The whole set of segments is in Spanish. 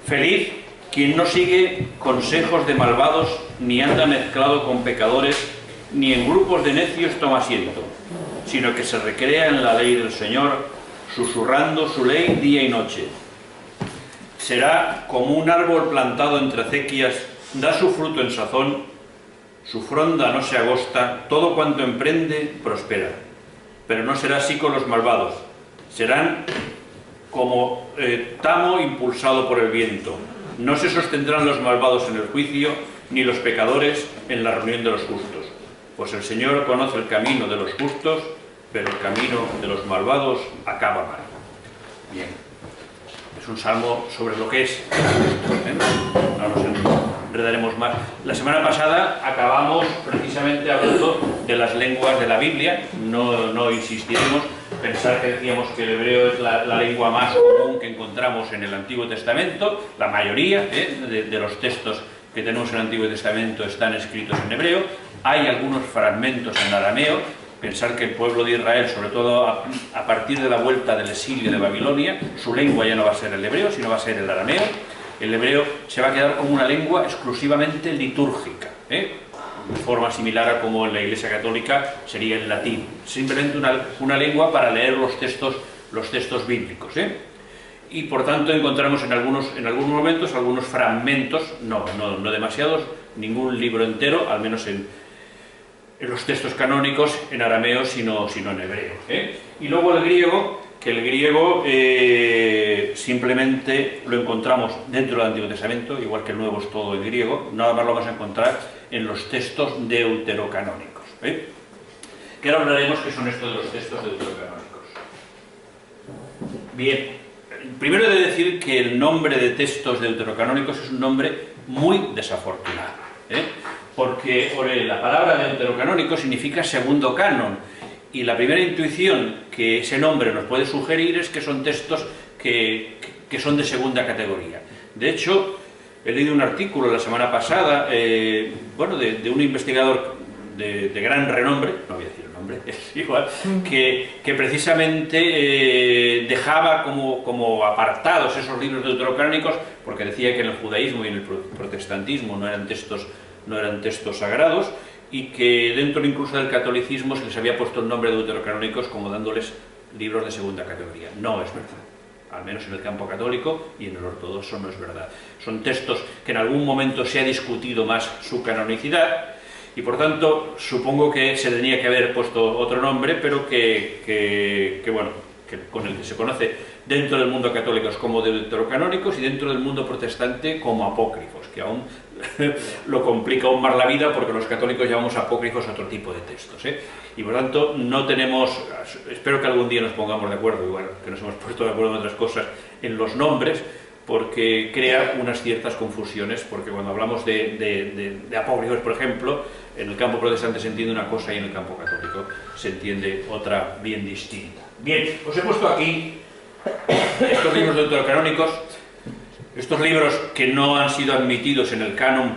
Feliz quien no sigue consejos de malvados, ni anda mezclado con pecadores, ni en grupos de necios toma asiento, sino que se recrea en la ley del Señor, susurrando su ley día y noche. Será como un árbol plantado entre acequias, da su fruto en sazón, su fronda no se agosta, todo cuanto emprende prospera. Pero no será así con los malvados, serán como tamo impulsado por el viento. No se sostendrán los malvados en el juicio, ni los pecadores en la reunión de los justos. Pues el Señor conoce el camino de los justos, pero el camino de los malvados acaba mal. Bien, es un salmo sobre lo que es. No nos enredaremos más. La semana pasada acabamos precisamente hablando de las lenguas de la Biblia. No insistiremos. Pensar que decíamos que el hebreo es la lengua más común que encontramos en el Antiguo Testamento. La mayoría de los textos que tenemos en el Antiguo Testamento están escritos en hebreo. Hay algunos fragmentos en arameo. Pensar que el pueblo de Israel, sobre todo a partir de la vuelta del exilio de Babilonia, su lengua ya no va a ser el hebreo, sino va a ser el arameo. El hebreo se va a quedar como una lengua exclusivamente litúrgica, de forma similar a como en la Iglesia Católica sería el latín. Simplemente una lengua para leer los textos bíblicos. Y por tanto encontramos en algunos momentos algunos fragmentos, no demasiados, ningún libro entero, al menos en los textos canónicos en arameo, sino en hebreo. Y luego el griego, que el griego simplemente lo encontramos dentro del Antiguo Testamento, igual que el Nuevo es todo en griego, nada más lo vamos a encontrar en los textos deuterocanónicos. Que ahora hablaremos qué son estos de los textos deuterocanónicos. Bien, primero he de decir que el nombre de textos deuterocanónicos es un nombre muy desafortunado, porque la palabra deuterocanónico significa segundo canon, y la primera intuición que ese nombre nos puede sugerir es que son textos que son de segunda categoría. De hecho, he leído un artículo la semana pasada, de un investigador de gran renombre, no voy a decir el nombre, es igual, que precisamente dejaba como apartados esos libros deuterocanónicos, porque decía que en el judaísmo y en el protestantismo no eran textos sagrados, y que dentro incluso del catolicismo se les había puesto el nombre de deuterocanónicos como dándoles libros de segunda categoría. No es verdad. Al menos en el campo católico y en el ortodoxo no es verdad. Son textos que en algún momento se ha discutido más su canonicidad y por tanto supongo que se tenía que haber puesto otro nombre, pero que con el que se conoce dentro del mundo católico como deuterocanónicos y dentro del mundo protestante como apócrifos, que aún lo complica aún más la vida porque los católicos llamamos apócrifos a otro tipo de textos. Y por tanto no tenemos, espero que algún día nos pongamos de acuerdo, igual que nos hemos puesto de acuerdo en otras cosas, en los nombres, porque crea unas ciertas confusiones, porque cuando hablamos de apócrifos, por ejemplo, en el campo protestante se entiende una cosa y en el campo católico se entiende otra bien distinta. Bien, os he puesto aquí estos libros deuterocanónicos, estos libros que no han sido admitidos en el canon,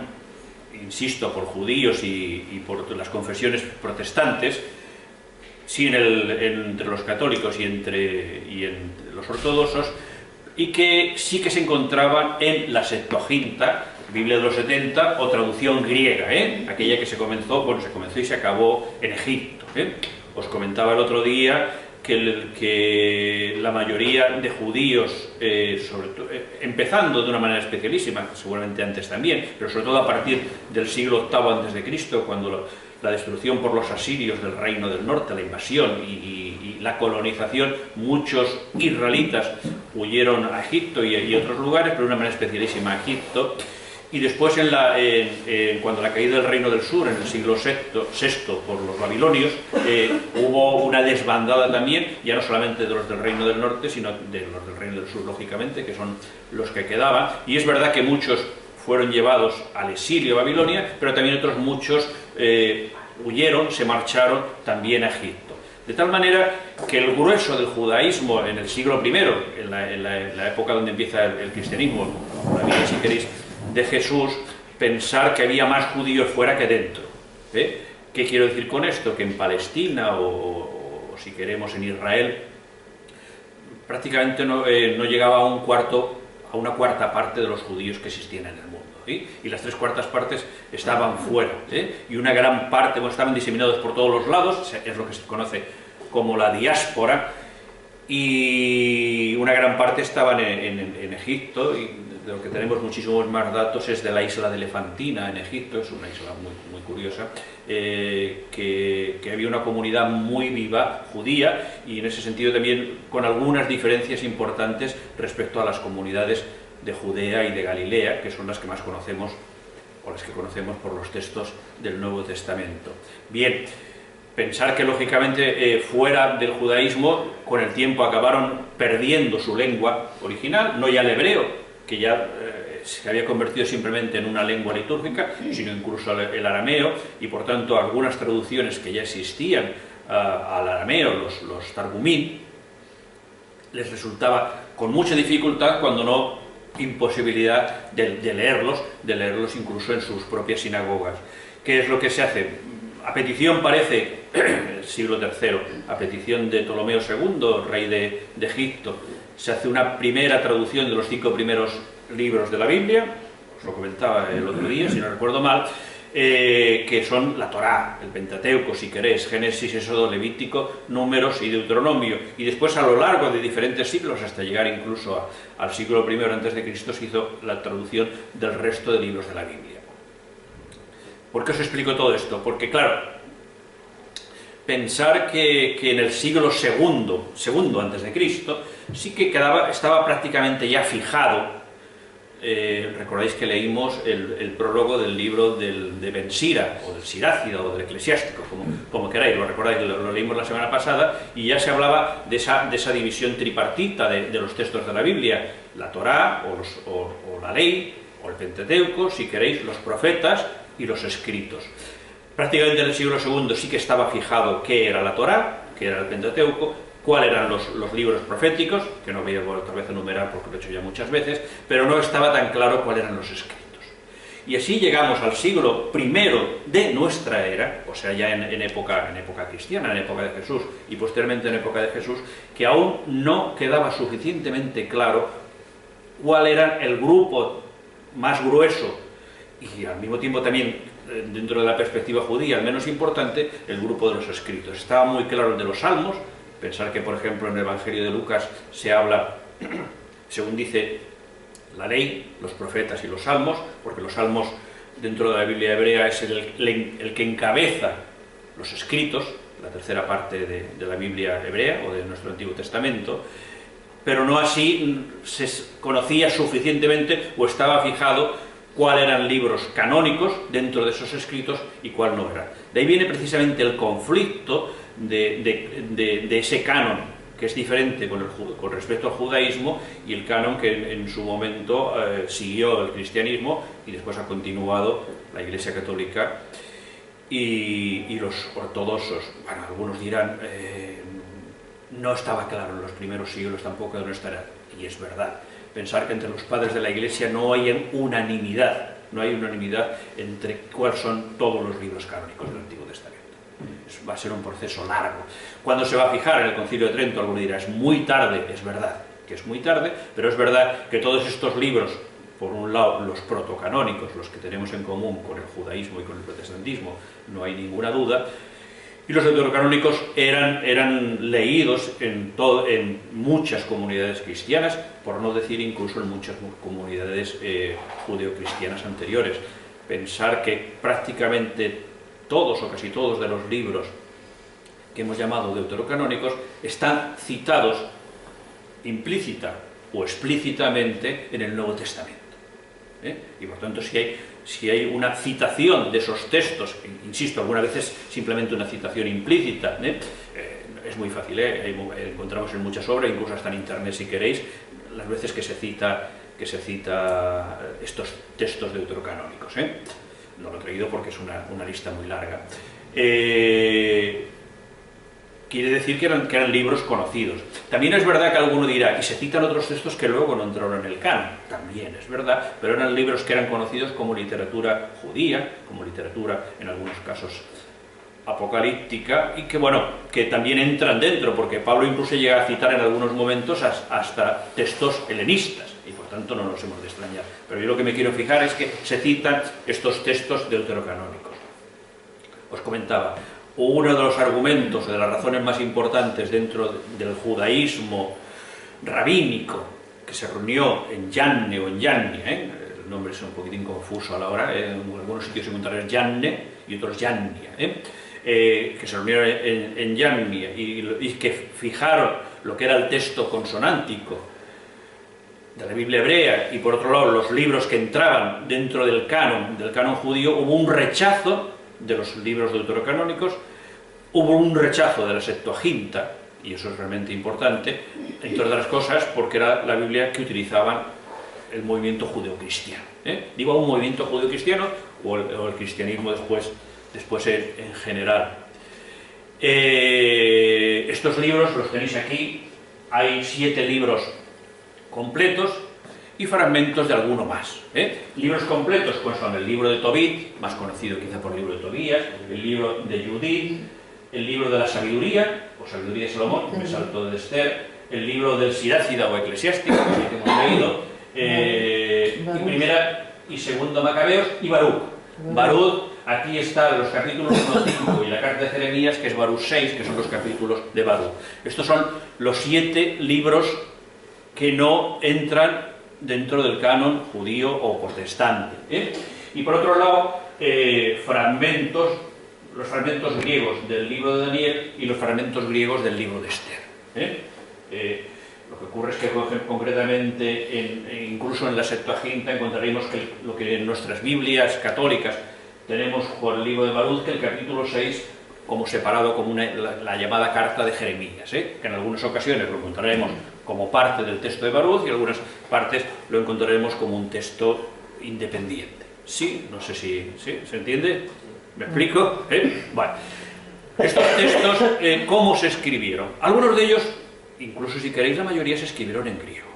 insisto, por judíos y por las confesiones protestantes, sí entre los católicos y entre los ortodoxos, y que sí que se encontraban en la Septuaginta, Biblia de los 70, o traducción griega, aquella que se comenzó y se acabó en Egipto. Os comentaba el otro día que la mayoría de judíos, empezando de una manera especialísima, seguramente antes también, pero sobre todo a partir del siglo VIII a.C., cuando la destrucción por los asirios del reino del norte, la invasión y la colonización, muchos israelitas huyeron a Egipto y otros lugares, pero de una manera especialísima a Egipto. Y después, cuando la caída del reino del sur, en el siglo VI por los babilonios, hubo una desbandada también, ya no solamente de los del reino del norte, sino de los del reino del sur, lógicamente, que son los que quedaban. Y es verdad que muchos fueron llevados al exilio a Babilonia, pero también otros muchos huyeron, se marcharon también a Egipto. De tal manera que el grueso del judaísmo en el siglo I, en la época donde empieza el cristianismo, la vida, si queréis, de Jesús, pensar que había más judíos fuera que dentro. ¿Qué quiero decir con esto? Que en Palestina o si queremos en Israel prácticamente no llegaba a un cuarto a una cuarta parte de los judíos que existían en el mundo. Y las 3/4 partes estaban fuera, y una gran parte, bueno, estaban diseminados por todos los lados, es lo que se conoce como la diáspora, y una gran parte estaban en Egipto, y de lo que tenemos muchísimos más datos es de la isla de Elefantina, en Egipto, es una isla muy curiosa, que había una comunidad muy viva, judía, y en ese sentido también con algunas diferencias importantes respecto a las comunidades de Judea y de Galilea, que son las que más conocemos, o las que conocemos por los textos del Nuevo Testamento. Bien, pensar que lógicamente fuera del judaísmo, con el tiempo acabaron perdiendo su lengua original, no ya el hebreo, que ya se había convertido simplemente en una lengua litúrgica, sino incluso el arameo, y por tanto algunas traducciones que ya existían al arameo, los targumín, les resultaba con mucha dificultad, cuando no imposibilidad de leerlos incluso en sus propias sinagogas. ¿Qué es lo que se hace? A petición, parece, el siglo III, a petición de Ptolomeo II, rey de Egipto, se hace una primera traducción de los 5 primeros libros de la Biblia, os lo comentaba el otro día, si no recuerdo mal, que son la Torá, el Pentateuco, si queréis, Génesis, Éxodo, Levítico, Números y Deuteronomio, y después a lo largo de diferentes siglos, hasta llegar incluso al siglo I a.C., se hizo la traducción del resto de libros de la Biblia. ¿Por qué os explico todo esto? Porque, claro, pensar que en el siglo segundo antes de Cristo, sí que estaba prácticamente ya fijado. Recordáis que leímos el prólogo del libro de Ben Sira, o del Sirácida, o del Eclesiástico, como queráis, lo recordáis, lo leímos la semana pasada, y ya se hablaba de esa división tripartita de los textos de la Biblia, la Torá, o la ley, o el Pentateuco, si queréis, los profetas y los escritos. Prácticamente en el siglo II sí que estaba fijado qué era la Torá, qué era el Pentateuco, cuáles eran los libros proféticos, que no voy a otra vez a enumerar porque lo he hecho ya muchas veces, pero no estaba tan claro cuáles eran los escritos. Y así llegamos al siglo I de nuestra era, o sea, ya en época cristiana, en época de Jesús, y posteriormente en época de Jesús, que aún no quedaba suficientemente claro cuál era el grupo más grueso, y al mismo tiempo también, dentro de la perspectiva judía, el menos importante, el grupo de los escritos. Estaba muy claro el de los salmos. Pensar que, por ejemplo, en el Evangelio de Lucas se habla, según dice la ley, los profetas y los salmos, porque los salmos dentro de la Biblia hebrea es el que encabeza los escritos, la tercera parte de la Biblia hebrea o de nuestro Antiguo Testamento, pero no así se conocía suficientemente o estaba fijado cuáles eran libros canónicos dentro de esos escritos y cuál no era. De ahí viene precisamente el conflicto de ese canon, que es diferente con respecto al judaísmo, y el canon que en su momento siguió el cristianismo y después ha continuado la Iglesia Católica y los ortodoxos. Bueno, algunos dirán, no estaba claro en los primeros siglos tampoco de nuestra era, y es verdad. Pensar que entre los padres de la Iglesia no hay unanimidad entre cuáles son todos los libros canónicos del Antiguo Testamento. Va a ser un proceso largo. ¿Cuándo se va a fijar? En el Concilio de Trento. Alguno dirá, es muy tarde. Es verdad que es muy tarde, pero es verdad que todos estos libros, por un lado los protocanónicos, los que tenemos en común con el judaísmo y con el protestantismo, no hay ninguna duda, y los deuterocanónicos eran leídos en muchas comunidades cristianas, por no decir incluso en muchas comunidades judeocristianas anteriores. Pensar que prácticamente todos o casi todos de los libros que hemos llamado deuterocanónicos están citados implícita o explícitamente en el Nuevo Testamento. Y por tanto, si hay una citación de esos textos, insisto, algunas veces simplemente una citación implícita, es muy fácil, encontramos en muchas obras, incluso hasta en internet si queréis, las veces que se cita estos textos deuterocanónicos. No lo he traído porque es una lista muy larga. Quiere decir que eran libros conocidos. También es verdad que alguno dirá, y se citan otros textos que luego no entraron en el canon. También es verdad, pero eran libros que eran conocidos como literatura judía, como literatura, en algunos casos, apocalíptica, y que, bueno, que también entran dentro, porque Pablo incluso llega a citar en algunos momentos hasta textos helenistas, y por tanto no nos hemos de extrañar. Pero yo lo que me quiero fijar es que se citan estos textos deuterocanónicos. Os comentaba, uno de los argumentos, de las razones más importantes dentro del judaísmo rabínico, que se reunió en Yanne o en Yanni, el nombre es un poquitín confuso a la hora, en algunos sitios encontrarás Yanne y otros Yannia, que se reunieron en Yanni y que fijaron lo que era el texto consonántico de la Biblia hebrea y por otro lado los libros que entraban dentro del canon judío. Hubo un rechazo de los libros deuterocanónicos, hubo un rechazo de la Septuaginta, y eso es realmente importante, entre otras cosas porque era la Biblia que utilizaban el movimiento judeocristiano. Digo un movimiento judeocristiano o el cristianismo después en general. Estos libros los tenéis aquí, hay 7 libros completos y fragmentos de alguno más. Libros completos pues son el libro de Tobit, más conocido quizá por el libro de Tobías, el libro de Judith, el libro de la sabiduría, o sabiduría de Salomón, me salto de Esther, el libro del Sirácida o eclesiástico, que hemos leído, y primera y segundo Macabeos, y Baruch. Baruch, aquí están los capítulos 1, 5 y la carta de Jeremías, que es Baruch 6, que son los capítulos de Baruch. Estos son los 7 libros que no entran dentro del canon judío o protestante. Y por otro lado, los fragmentos griegos del libro de Daniel y los fragmentos griegos del libro de Esther. Lo que ocurre es que concretamente, incluso en la Septuaginta, encontraremos que lo que en nuestras Biblias católicas tenemos por el libro de Baruch, que el capítulo 6 como separado como la llamada carta de Jeremías, que en algunas ocasiones lo encontraremos como parte del texto de Baruch y en algunas partes lo encontraremos como un texto independiente. ¿Sí? No sé si ¿sí? ¿Se entiende? ¿Me explico? Bueno, estos textos, ¿cómo se escribieron? Algunos de ellos, incluso si queréis la mayoría, se escribieron en griego.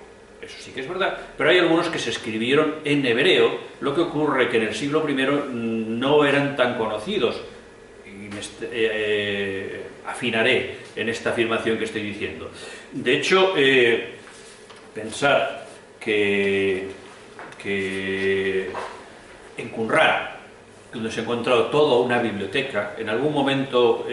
Eso sí que es verdad, pero hay algunos que se escribieron en hebreo, lo que ocurre que en el siglo I no eran tan conocidos. Afinaré en esta afirmación que estoy diciendo. De hecho, pensar que en Qumran, donde se ha encontrado toda una biblioteca, en algún momento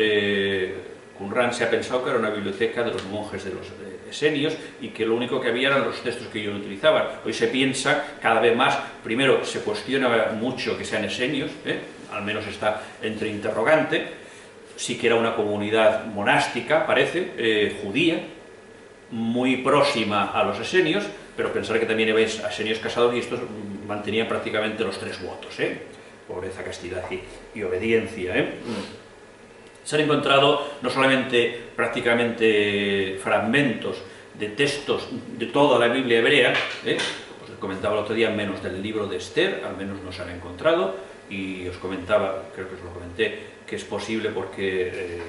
Qumran se ha pensado que era una biblioteca de los monjes de los esenios y que lo único que había eran los textos que ellos utilizaban. Hoy se piensa cada vez más, primero se cuestiona mucho que sean esenios, al menos está entre interrogante, sí que era una comunidad monástica, parece, judía, muy próxima a los esenios, pero pensar que también habéis esenios casados y estos mantenían prácticamente los 3 votos, pobreza, castidad y obediencia. Se han encontrado no solamente prácticamente fragmentos de textos de toda la Biblia hebrea, os comentaba el otro día, menos del libro de Esther, al menos no se han encontrado, y os comentaba, creo que os lo comenté, que es posible porque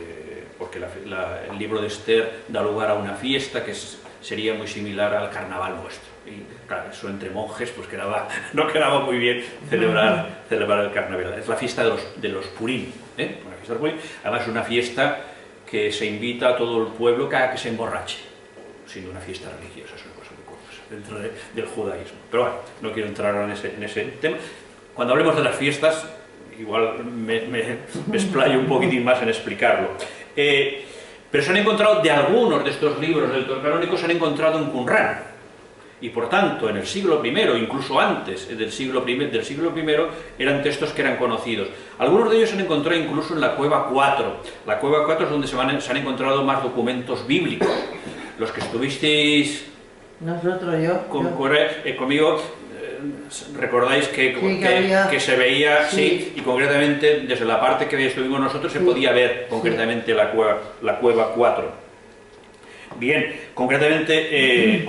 el libro de Esther da lugar a una fiesta que sería muy similar al carnaval nuestro. Y claro, eso entre monjes pues no quedaba muy bien celebrar el carnaval. Es la fiesta de los Purim, una fiesta de Purim. Además es una fiesta que se invita a todo el pueblo cada que se emborrache, siendo una fiesta religiosa, es una cosa muy curiosa dentro del judaísmo. Pero bueno, no quiero entrar ahora en ese tema. Cuando hablemos de las fiestas, igual me explayo un poquitín más en explicarlo. Pero se han encontrado, de algunos de estos libros deuterocanónicos, se han encontrado en Qumran. Y por tanto, en el siglo I, incluso antes del siglo I, eran textos que eran conocidos. Algunos de ellos se han encontrado incluso en la Cueva 4. La Cueva 4 es donde se han encontrado más documentos bíblicos. Los que estuvisteis conmigo, recordáis que se veía, sí, y concretamente desde la parte que estuvimos nosotros se podía ver concretamente la Cueva 4. Bien, concretamente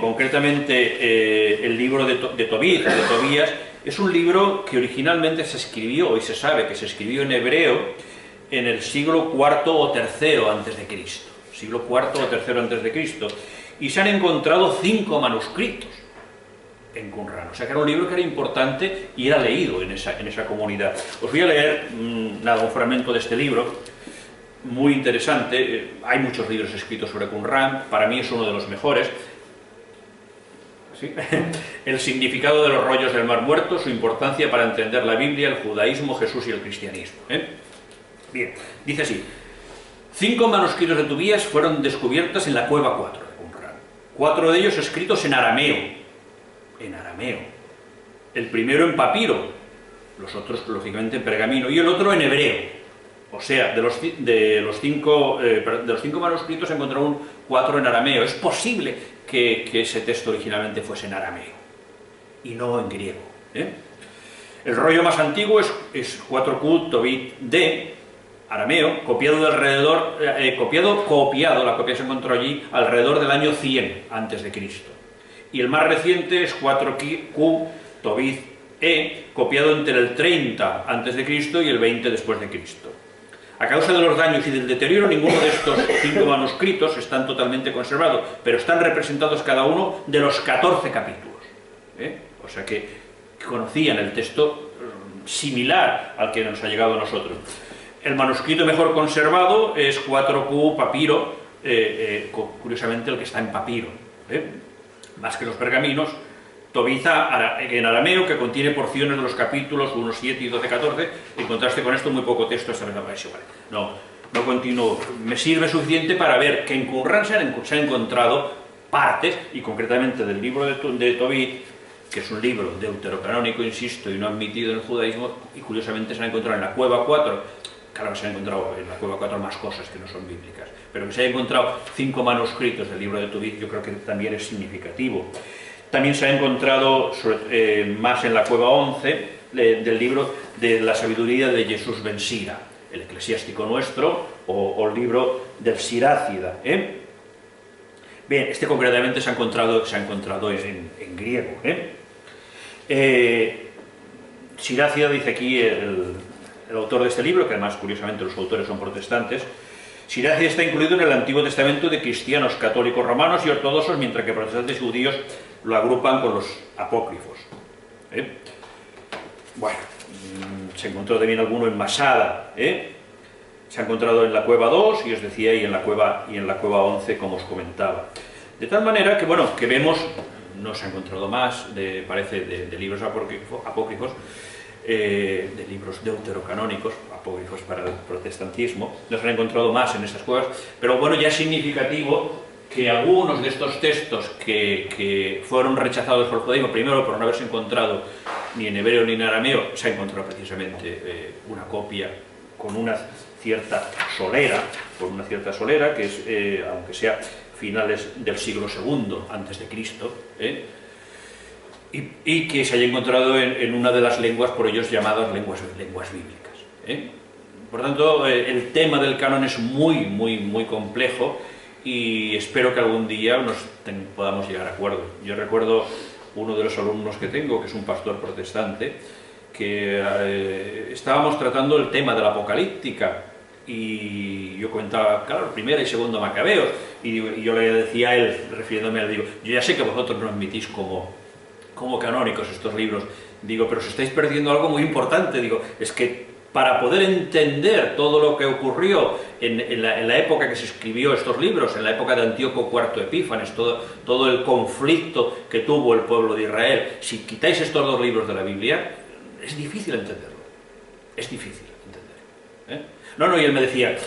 el libro de Tobías, es un libro que originalmente se escribió, y se sabe que se escribió en hebreo, en el siglo IV o III antes de Cristo. Siglo IV o III antes de Cristo. Y se han encontrado 5 manuscritos en Qumran. O sea que era un libro que era importante y era leído en esa comunidad. Os voy a leer un fragmento de este libro, muy interesante. Hay muchos libros escritos sobre Qumran, para mí es uno de los mejores. ¿sí? El significado de los rollos del Mar Muerto, su importancia para entender la Biblia, el judaísmo, Jesús y el cristianismo. Bien, dice así: 5 manuscritos de Tobías fueron descubiertos en la cueva 4 de Qumran. 4 de ellos escritos en arameo. En arameo. El primero en papiro, los otros lógicamente en pergamino, y el otro en hebreo. O sea, de los 5 manuscritos se encontraron 4 en arameo. Es posible que ese texto originalmente fuese en arameo y no en griego. El rollo más antiguo es 4Q Tobit D, arameo, copiado la copia se encontró allí alrededor del año 100 a.C. Y el más reciente es 4Q Tobit E, copiado entre el 30 a.C. y el 20 después de Cristo. A causa de los daños y del deterioro, ninguno de estos 5 manuscritos están totalmente conservados, pero están representados cada uno de los 14 capítulos. O sea que conocían el texto similar al que nos ha llegado a nosotros. El manuscrito mejor conservado es 4Q papiro, curiosamente el que está en papiro, más que los pergaminos. Tobita en arameo, que contiene porciones de los capítulos 1, 7 y 12, 14, en contraste con esto muy poco texto esta vez me parece igual. No continúo, me sirve suficiente para ver que en Qumran se han encontrado partes, y concretamente del libro de Tobit, que es un libro deuterocanónico, insisto, y no admitido en el judaísmo, y curiosamente se han encontrado en la cueva 4, claro que se han encontrado en la cueva 4 más cosas que no son bíblicas, pero que se hayan encontrado 5 manuscritos del libro de Tobit, yo creo que también es significativo. También se ha encontrado más en la cueva 11 del libro de la sabiduría de Jesús ben Sira, el eclesiástico nuestro, o el libro del Sirácida. Bien, este concretamente se ha encontrado en griego. Sirácida, dice aquí el autor de este libro, que además curiosamente los autores son protestantes. Sirácida está incluido en el Antiguo Testamento de cristianos católicos romanos y ortodoxos, mientras que protestantes y judíos lo agrupan con los apócrifos. Bueno, se encontró también alguno en Masada, se ha encontrado en la cueva 2, y os decía, y en la cueva 11, como os comentaba. De tal manera que, bueno, que vemos, no se ha encontrado más, parece, de libros apócrifos, de libros deuterocanónicos, apócrifos para el protestantismo, no se han encontrado más en estas cuevas, pero bueno, ya es significativo que algunos de estos textos que fueron rechazados por el judaísmo, primero por no haberse encontrado ni en hebreo ni en arameo, se ha encontrado precisamente una copia con una cierta solera, que es, aunque sea finales del siglo II antes de Cristo, y que se haya encontrado en una de las lenguas por ellos llamadas lenguas bíblicas. Por tanto, el tema del canon es muy complejo, y espero que algún día podamos llegar a acuerdos. Yo recuerdo uno de los alumnos que tengo, que es un pastor protestante, que estábamos tratando el tema de la apocalíptica, y yo comentaba, claro, primera y segunda Macabeos, y yo le decía a él, refiriéndome a él, digo, yo ya sé que vosotros no admitís como canónicos estos libros, digo, pero os estáis perdiendo algo muy importante, digo, es que para poder entender todo lo que ocurrió en la época que se escribió estos libros, en la época de Antíoco IV Epífanes, todo el conflicto que tuvo el pueblo de Israel, si quitáis estos 2 libros de la Biblia, es difícil entenderlo. Es difícil entenderlo. Y él me decía,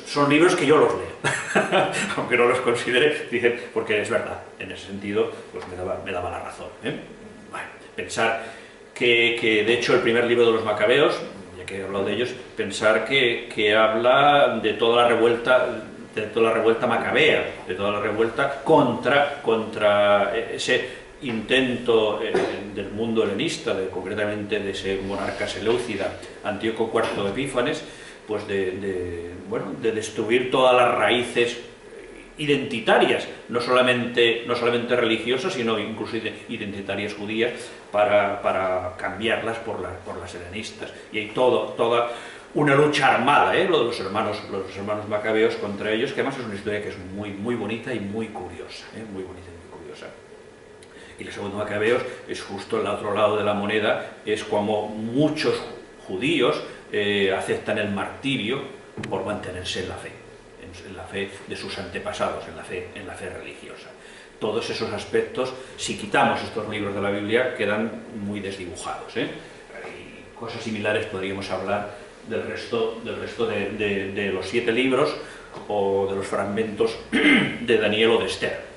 son libros que yo los leo, aunque no los considere, dice, porque es verdad, en ese sentido, pues me daba la razón. Bueno, pensar que de hecho el primer libro de los Macabeos, que he hablado de ellos, pensar que habla de toda la revuelta macabea, de toda la revuelta contra ese intento del mundo helenista, concretamente de ese monarca seleucida, Antíoco IV Epífanes, pues de destruir todas las raíces identitarias, no solamente religiosas, sino incluso identitarias judías, para cambiarlas por las helenistas. Y hay toda una lucha armada, lo de los hermanos macabeos contra ellos, que además es una historia que es muy bonita y muy curiosa, Y el segundo Macabeos es justo el otro lado de la moneda, es como muchos judíos aceptan el martirio por mantenerse en la fe de sus antepasados, en la fe religiosa. todos esos aspectos, si quitamos estos libros de la Biblia, quedan muy desdibujados, ¿eh? Y cosas similares podríamos hablar del resto de los 7 libros o de los fragmentos de Daniel o de Esther.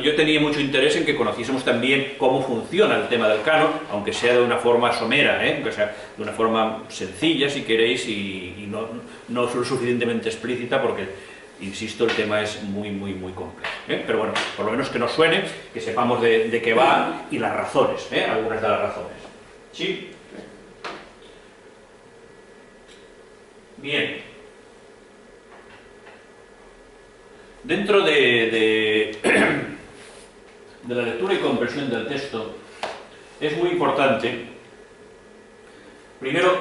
Yo tenía mucho interés en que conociésemos también cómo funciona el tema del canon, aunque sea de una forma somera, aunque sea de una forma sencilla, si queréis, y no lo suficientemente explícita, porque, insisto, el tema es muy complejo. Pero bueno, por lo menos que nos suene, que sepamos de qué va y las razones, algunas de las razones. ¿Sí? Bien. Dentro de la lectura y comprensión del texto, es muy importante, primero,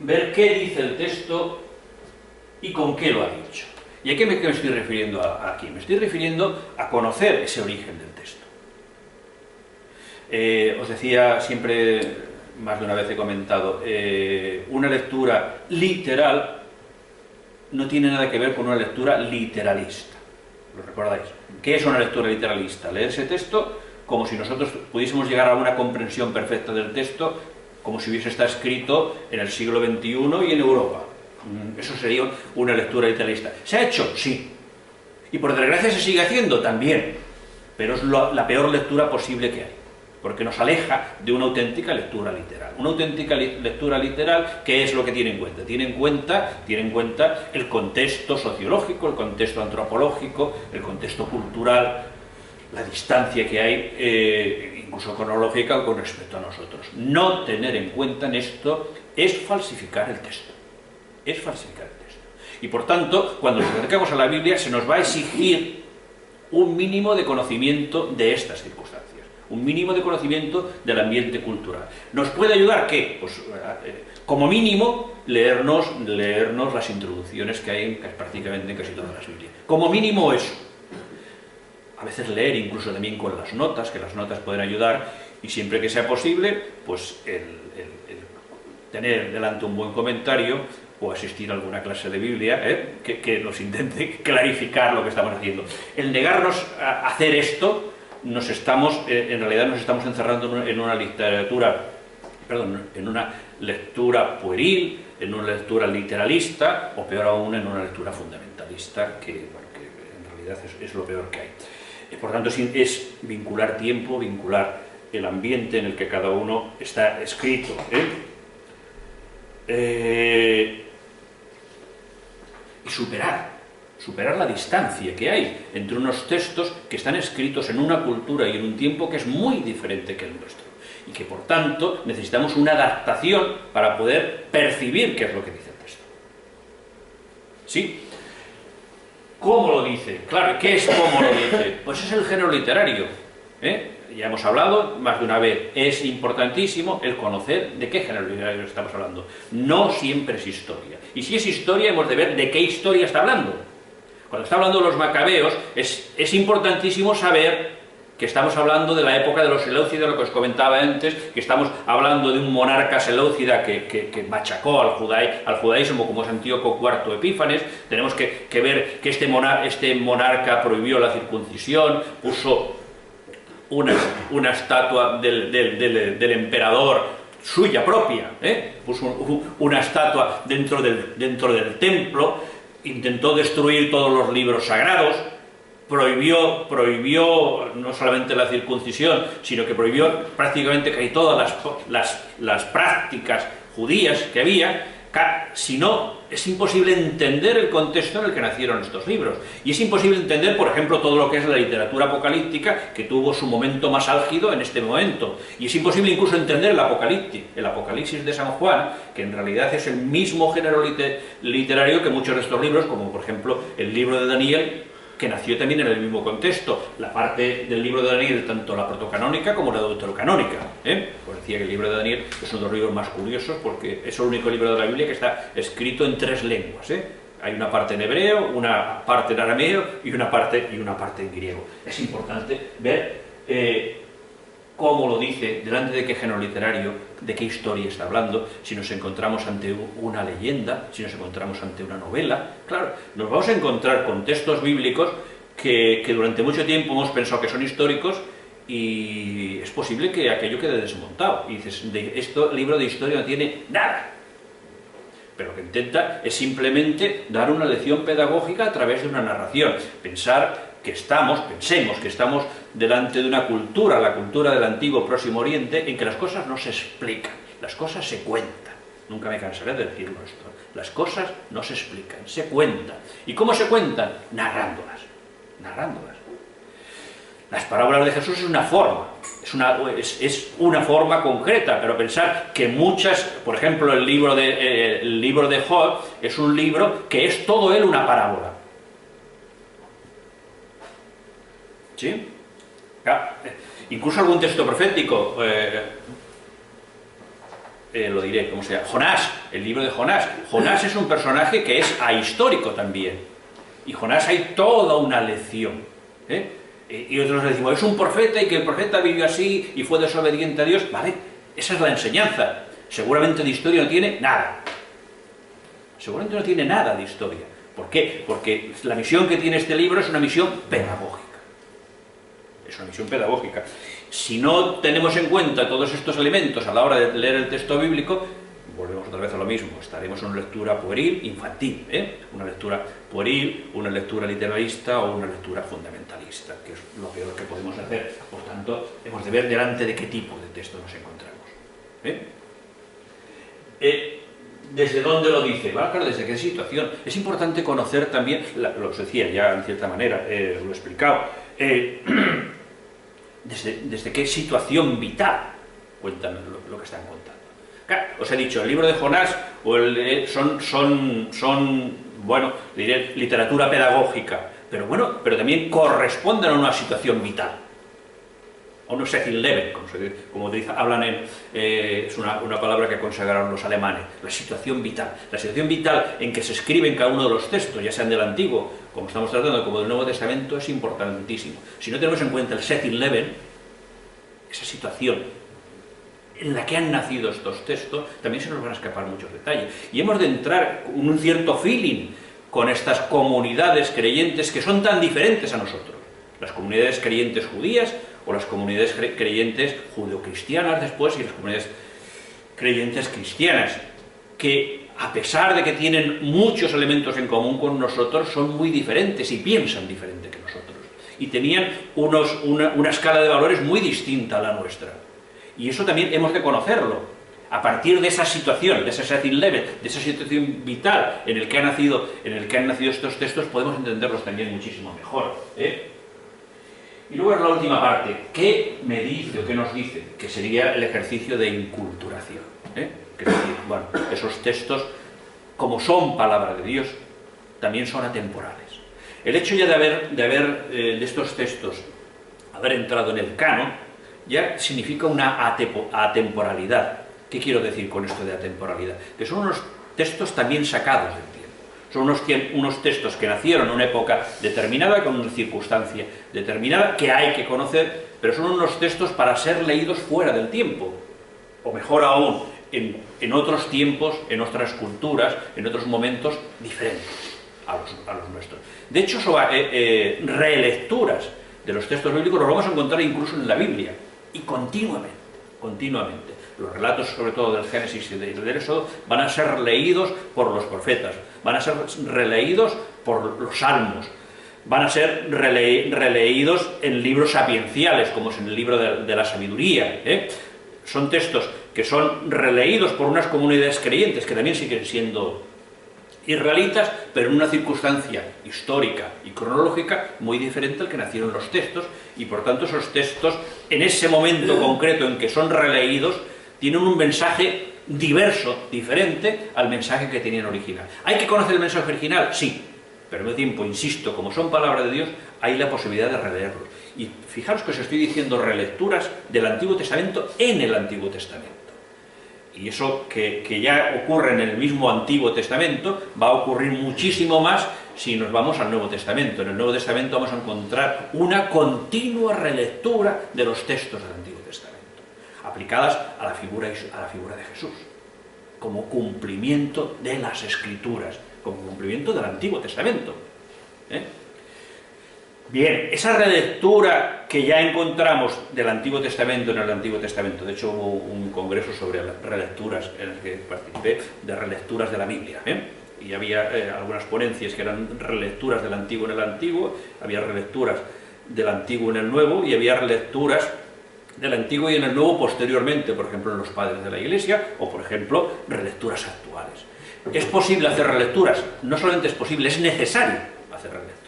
ver qué dice el texto y con qué lo ha dicho. ¿Y a qué me estoy refiriendo aquí? Me estoy refiriendo a conocer ese origen del texto. Os decía, siempre, más de una vez he comentado, una lectura literal no tiene nada que ver con una lectura literalista. ¿Lo recordáis? ¿Qué es una lectura literalista? Leer ese texto como si nosotros pudiésemos llegar a una comprensión perfecta del texto, como si hubiese estado escrito en el siglo XXI y en Europa. Eso sería una lectura literalista. ¿Se ha hecho? Sí. Y por desgracia se sigue haciendo también. Pero es la peor lectura posible que hay, porque nos aleja de una auténtica lectura literal. Una auténtica lectura literal, ¿qué es lo que tiene en cuenta? Tiene en cuenta el contexto sociológico, el contexto antropológico, el contexto cultural, la distancia que hay, incluso cronológica, con respecto a nosotros. No tener en cuenta en esto es falsificar el texto. Es falsificar el texto. Y por tanto, cuando nos acercamos a la Biblia, se nos va a exigir un mínimo de conocimiento de estas circunstancias. Un mínimo de conocimiento del ambiente cultural. ¿Nos puede ayudar qué? Pues, como mínimo, leernos las introducciones que hay prácticamente en casi todas las Biblias. Como mínimo eso. A veces leer incluso también con las notas, que las notas pueden ayudar, y siempre que sea posible, pues el tener delante un buen comentario o asistir a alguna clase de Biblia, que nos intente clarificar lo que estamos haciendo. El negarnos a hacer esto, en realidad nos estamos encerrando en una lectura pueril, en una lectura literalista, o peor aún, en una lectura fundamentalista, que en realidad es lo peor que hay. Por tanto, es vincular tiempo, vincular el ambiente en el que cada uno está escrito. Y superar la distancia que hay entre unos textos que están escritos en una cultura y en un tiempo que es muy diferente que el nuestro, y que por tanto necesitamos una adaptación para poder percibir qué es lo que dice el texto. ¿Sí? ¿Cómo lo dice? Claro, ¿qué es cómo lo dice? Pues es el género literario. Ya hemos hablado más de una vez, es importantísimo el conocer de qué género literario estamos hablando. No siempre es historia. Y si es historia, hemos de ver de qué historia está hablando. Cuando está hablando de los macabeos, es importantísimo saber que estamos hablando de la época de los seleucidas, lo que os comentaba antes, que estamos hablando de un monarca seleucida que machacó al judaísmo, como es Antíoco IV Epífanes. Tenemos que ver que este monarca prohibió la circuncisión, puso una estatua del emperador suya propia, puso una estatua dentro del templo, intentó destruir todos los libros sagrados, prohibió no solamente la circuncisión, sino que prohibió prácticamente casi todas las prácticas judías que había. Si no, es imposible entender el contexto en el que nacieron estos libros. Y es imposible entender, por ejemplo, todo lo que es la literatura apocalíptica, que tuvo su momento más álgido en este momento. Y es imposible incluso entender el Apocalipsis de San Juan, que en realidad es el mismo género literario que muchos de estos libros, como por ejemplo el libro de Daniel, que nació también en el mismo contexto. La parte del libro de Daniel, tanto la protocanónica como la deuterocanónica. Pues decía que el libro de Daniel es uno de los libros más curiosos, porque es el único libro de la Biblia que está escrito en 3 lenguas. Hay una parte en hebreo, una parte en arameo y una parte en griego. Es importante ver cómo lo dice, delante de qué género literario, de qué historia está hablando, si nos encontramos ante una leyenda, si nos encontramos ante una novela. Claro, nos vamos a encontrar con textos bíblicos que durante mucho tiempo hemos pensado que son históricos y es posible que aquello quede desmontado. Y dices, el libro de historia no tiene nada. Pero lo que intenta es simplemente dar una lección pedagógica a través de una narración. Pensemos que estamos delante de una cultura, la cultura del antiguo Próximo Oriente, en que las cosas no se explican, las cosas se cuentan. Nunca me cansaré de decirlo esto. Las cosas no se explican, se cuentan. ¿Y cómo se cuentan? Narrándolas. Las parábolas de Jesús es una forma, es una forma concreta, pero pensar que muchas, por ejemplo, el libro de Job es un libro que es todo él una parábola. ¿Sí? Incluso algún texto profético, lo diré, ¿cómo se llama? Jonás, el libro de Jonás. Jonás es un personaje que es ahistórico también. Y Jonás hay toda una lección. Y otros decimos, es un profeta y que el profeta vivió así y fue desobediente a Dios. Vale, esa es la enseñanza. Seguramente de historia no tiene nada. Seguramente no tiene nada de historia. ¿Por qué? Porque la misión que tiene este libro es una misión pedagógica. Es una misión pedagógica. Si no tenemos en cuenta todos estos elementos a la hora de leer el texto bíblico, volvemos otra vez a lo mismo, estaremos en una lectura pueril, infantil, una lectura pueril, una lectura literalista o una lectura fundamentalista, que es lo peor que podemos hacer. Por tanto, hemos de ver delante de qué tipo de texto nos encontramos. ¿Desde dónde lo dice? Bueno, claro, desde qué situación. Es importante conocer también, lo decía ya en cierta manera, lo he explicado, desde qué situación vital cuentan lo que están contando. Claro, os he dicho, el libro de Jonás son, bueno, diré, literatura pedagógica, pero también corresponden a una situación vital, a un Sezin-Leben, como hablan es una palabra que consagraron los alemanes, la situación vital en que se escriben cada uno de los textos, ya sean del Antiguo, como estamos tratando, como del Nuevo Testamento, es importantísimo. Si no tenemos en cuenta el Sezin-Leben, esa situación en la que han nacido estos textos, también se nos van a escapar muchos detalles. Y hemos de entrar con un cierto feeling con estas comunidades creyentes que son tan diferentes a nosotros. Las comunidades creyentes judías o las comunidades creyentes judeocristianas después y las comunidades creyentes cristianas, que a pesar de que tienen muchos elementos en común con nosotros, son muy diferentes y piensan diferente que nosotros. Y tenían una escala de valores muy distinta a la nuestra. Y eso también hemos de conocerlo. A partir de esa situación, de ese Sezin-Leben, de esa situación vital en el que han nacido estos textos, podemos entenderlos también muchísimo mejor. Y luego en la última parte, ¿qué me dice o qué nos dice? Que sería el ejercicio de inculturación. Es decir, bueno, esos textos, como son palabra de Dios, también son atemporales. El hecho ya de estos textos haber entrado en el canon, ya significa una atemporalidad. ¿Qué quiero decir con esto de atemporalidad? Que son unos textos también sacados del tiempo. Son unos textos que nacieron en una época determinada, con una circunstancia determinada, que hay que conocer, pero son unos textos para ser leídos fuera del tiempo. O mejor aún, en otros tiempos, en otras culturas, en otros momentos diferentes a los nuestros. De hecho, relecturas de los textos bíblicos los vamos a encontrar incluso en la Biblia. Y continuamente. Los relatos, sobre todo del Génesis y del Éxodo, van a ser leídos por los profetas, van a ser releídos por los salmos, van a ser releídos en libros sapienciales, como es en el libro de la sabiduría. Son textos que son releídos por unas comunidades creyentes, que también siguen siendo israelitas, pero en una circunstancia histórica y cronológica muy diferente al que nacieron los textos, y por tanto esos textos, en ese momento concreto en que son releídos, tienen un mensaje diverso, diferente al mensaje que tenían original. ¿Hay que conocer el mensaje original? Sí, pero al mismo tiempo, insisto, como son palabra de Dios, hay la posibilidad de releerlos. Y fijaros que os estoy diciendo relecturas del Antiguo Testamento en el Antiguo Testamento. Y eso que ya ocurre en el mismo Antiguo Testamento va a ocurrir muchísimo más si nos vamos al Nuevo Testamento. En el Nuevo Testamento vamos a encontrar una continua relectura de los textos del Antiguo Testamento, aplicadas a la figura de Jesús, como cumplimiento de las Escrituras, como cumplimiento del Antiguo Testamento. Bien, esa relectura que ya encontramos del Antiguo Testamento en el Antiguo Testamento, de hecho hubo un congreso sobre relecturas en el que participé, de relecturas de la Biblia, y había algunas ponencias que eran relecturas del Antiguo en el Antiguo, había relecturas del Antiguo en el Nuevo, y había relecturas del Antiguo y en el Nuevo posteriormente, por ejemplo en los padres de la Iglesia, o por ejemplo relecturas actuales. ¿Es posible hacer relecturas? No solamente es posible, es necesario hacer relecturas.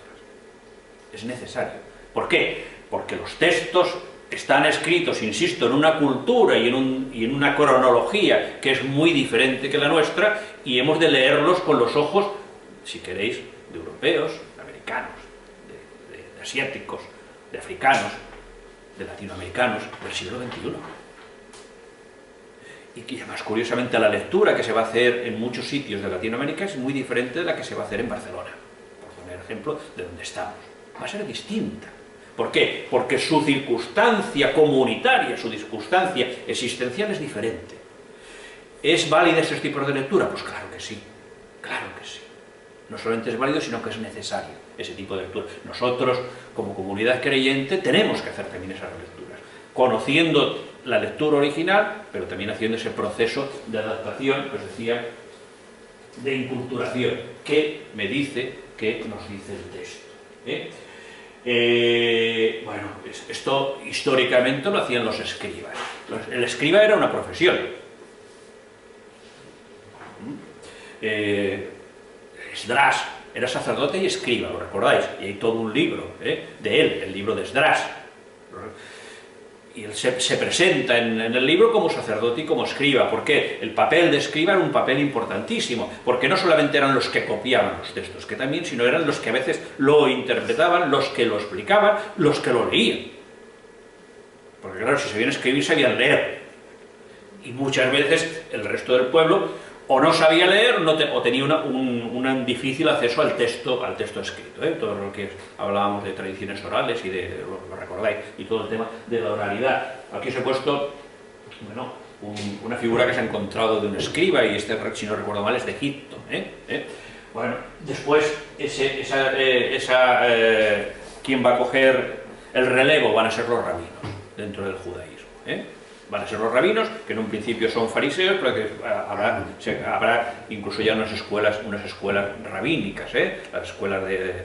Es necesario. ¿Por qué? Porque los textos están escritos, insisto, en una cultura y en una cronología que es muy diferente que la nuestra, y hemos de leerlos con los ojos, si queréis, de europeos, de americanos, de asiáticos, de africanos, de latinoamericanos del siglo XXI. Y que además, curiosamente, la lectura que se va a hacer en muchos sitios de Latinoamérica es muy diferente de la que se va a hacer en Barcelona, por poner ejemplo de donde estamos. Va a ser distinta. ¿Por qué? Porque su circunstancia comunitaria, su circunstancia existencial es diferente. ¿Es válida esos tipos de lectura? Pues claro que sí, claro que sí. No solamente es válido, sino que es necesario ese tipo de lectura. Nosotros, como comunidad creyente, tenemos que hacer también esas lecturas, conociendo la lectura original, pero también haciendo ese proceso de adaptación, que os decía, de inculturación, que me dice, que nos dice el texto. Bueno, esto históricamente lo hacían los escribas. El escriba era una profesión. Esdras era sacerdote y escriba, ¿lo recordáis? Y hay todo un libro de él, el libro de Esdras. Y él se presenta en el libro como sacerdote y como escriba. ¿Por qué? El papel de escriba era un papel importantísimo, porque no solamente eran los que copiaban los textos, que también, sino eran los que a veces lo interpretaban, los que lo explicaban, los que lo leían. Porque claro, si sabían escribir, sabían leer. Y muchas veces el resto del pueblo o no sabía leer o tenía un difícil acceso al texto escrito. Todo lo que hablábamos de tradiciones orales y lo recordáis, y todo el tema de la oralidad. Aquí os he puesto, bueno, una figura que se ha encontrado de un escriba, y si no recuerdo mal, es de Egipto. Bueno, después, quien va a coger el relevo van a ser los rabinos dentro del judaísmo. Van a ser los rabinos, que en un principio son fariseos, pero que habrá incluso ya unas escuelas rabínicas, las escuelas de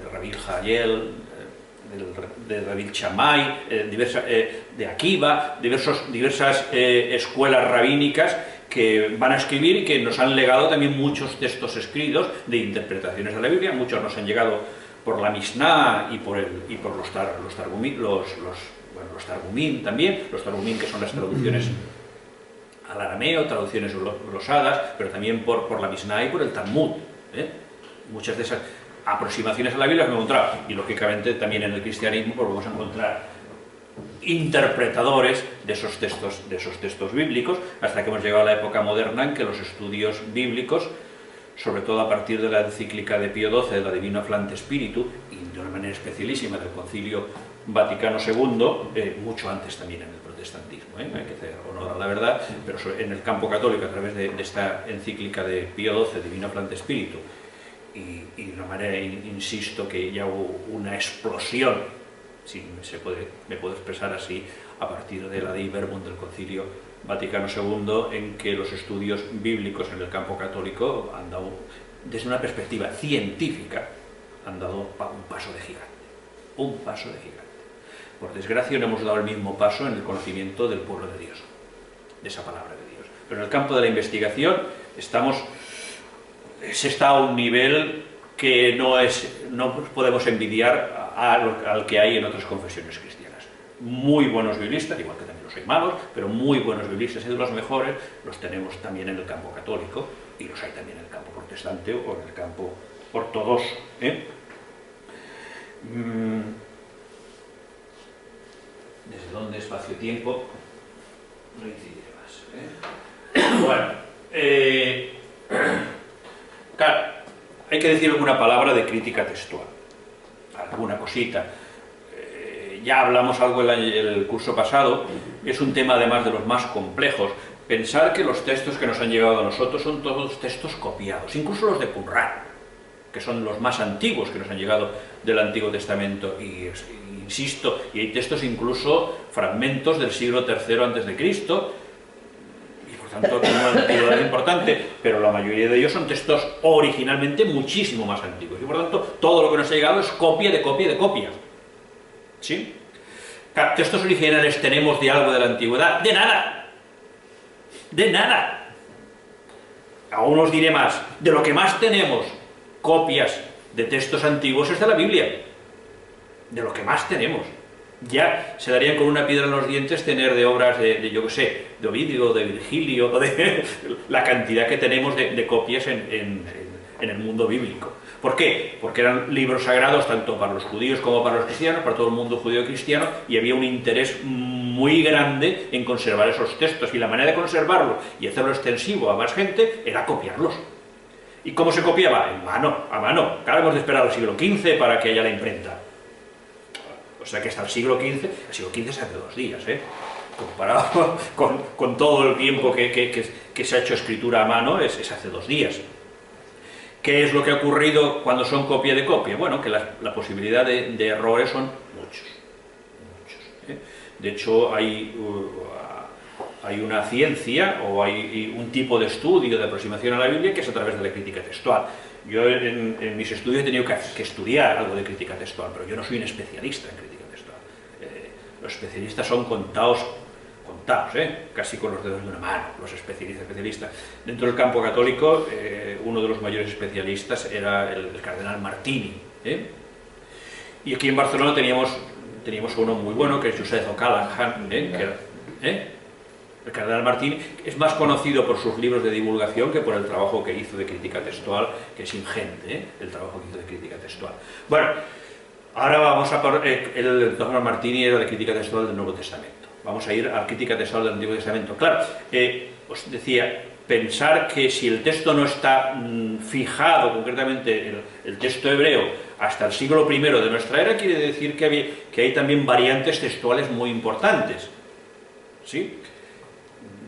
Rabbi Jayel, de Rabbi Shammai, de Akiva, diversas escuelas rabínicas que van a escribir y que nos han legado también muchos textos escritos de interpretaciones de la Biblia. Muchos nos han llegado por la Mishnah y por los Targumim también, los Targumim, que son las traducciones al arameo, traducciones glosadas, pero también por la Mishnah y por el Talmud. Muchas de esas aproximaciones a la Biblia que hemos encontrado, y lógicamente también en el cristianismo pues vamos a encontrar interpretadores de esos textos bíblicos, hasta que hemos llegado a la época moderna en que los estudios bíblicos, sobre todo a partir de la encíclica de Pío XII, de la Divino Afflante Spiritu, y de una manera especialísima del Concilio Vaticano II, mucho antes también en el protestantismo, hay que hacer honor a la verdad, pero en el campo católico, a través de esta encíclica de Pío XII, Divino Afflante Spiritu, y de una manera, insisto, que ya hubo una explosión, si me puedo expresar así, a partir de la Dei Verbum del Concilio Vaticano II, en que los estudios bíblicos en el campo católico han dado, desde una perspectiva científica, han dado un paso de gigante. Un paso de gigante. Por desgracia no hemos dado el mismo paso en el conocimiento del pueblo de Dios, de esa palabra de Dios. Pero en el campo de la investigación se está a un nivel que no podemos envidiar al que hay en otras confesiones cristianas. Muy buenos biblistas, igual que también los hay malos, pero muy buenos biblistas, y de los mejores los tenemos también en el campo católico, y los hay también en el campo protestante o en el campo ortodoxo. ¿Desde dónde? Espacio-tiempo. No incidiré más. Bueno, claro, hay que decir alguna palabra de crítica textual, alguna cosita. Ya hablamos algo en el curso pasado, es un tema además de los más complejos. Pensar que los textos que nos han llegado a nosotros son todos textos copiados, incluso los de Qumran. que son los más antiguos que nos han llegado del Antiguo Testamento, y insisto, y hay textos incluso, fragmentos del siglo III a.C., y por tanto tiene una antigüedad importante, pero la mayoría de ellos son textos originalmente muchísimo más antiguos, y por tanto todo lo que nos ha llegado es copia de copia de copia. ¿Sí? ¿Textos originales tenemos de algo de la antigüedad? ¡De nada! ¡De nada! Aún os diré más, de lo que más tenemos copias de textos antiguos es de la Biblia. De lo que más tenemos. Ya se darían con una piedra en los dientes tener de obras de yo qué sé, de Ovidio, de Virgilio, o de la cantidad que tenemos de copias en el mundo bíblico. ¿Por qué? Porque eran libros sagrados tanto para los judíos como para los cristianos, para todo el mundo judío y cristiano, y había un interés muy grande en conservar esos textos, y la manera de conservarlo y hacerlo extensivo a más gente era copiarlos. ¿Y cómo se copiaba? En mano, a mano. Claro, hemos de esperar al siglo XV para que haya la imprenta. O sea que hasta el siglo XV es hace 2 días, comparado con todo el tiempo que se ha hecho escritura a mano, es hace 2 días. ¿Qué es lo que ha ocurrido cuando son copia de copia? Bueno, que la posibilidad de errores son muchos. De hecho, hay una ciencia o hay un tipo de estudio de aproximación a la Biblia que es a través de la crítica textual. Yo en mis estudios he tenido que estudiar algo de crítica textual, pero yo no soy un especialista en crítica textual. Los especialistas son contados, casi con los dedos de una mano, los especialistas. Dentro del campo católico, uno de los mayores especialistas era el cardenal Martini. Y aquí en Barcelona teníamos uno muy bueno, que es Josep O'Callaghan, el cardenal Martini es más conocido por sus libros de divulgación que por el trabajo que hizo de crítica textual, que es ingente, el trabajo que hizo de crítica textual. Bueno, ahora vamos a por... el doctor Martini era de crítica textual del Nuevo Testamento. Vamos a ir a la crítica textual del Antiguo Testamento. Claro, os decía, pensar que si el texto no está fijado, concretamente el texto hebreo, hasta el siglo I de nuestra era, quiere decir que hay también variantes textuales muy importantes. ¿Sí?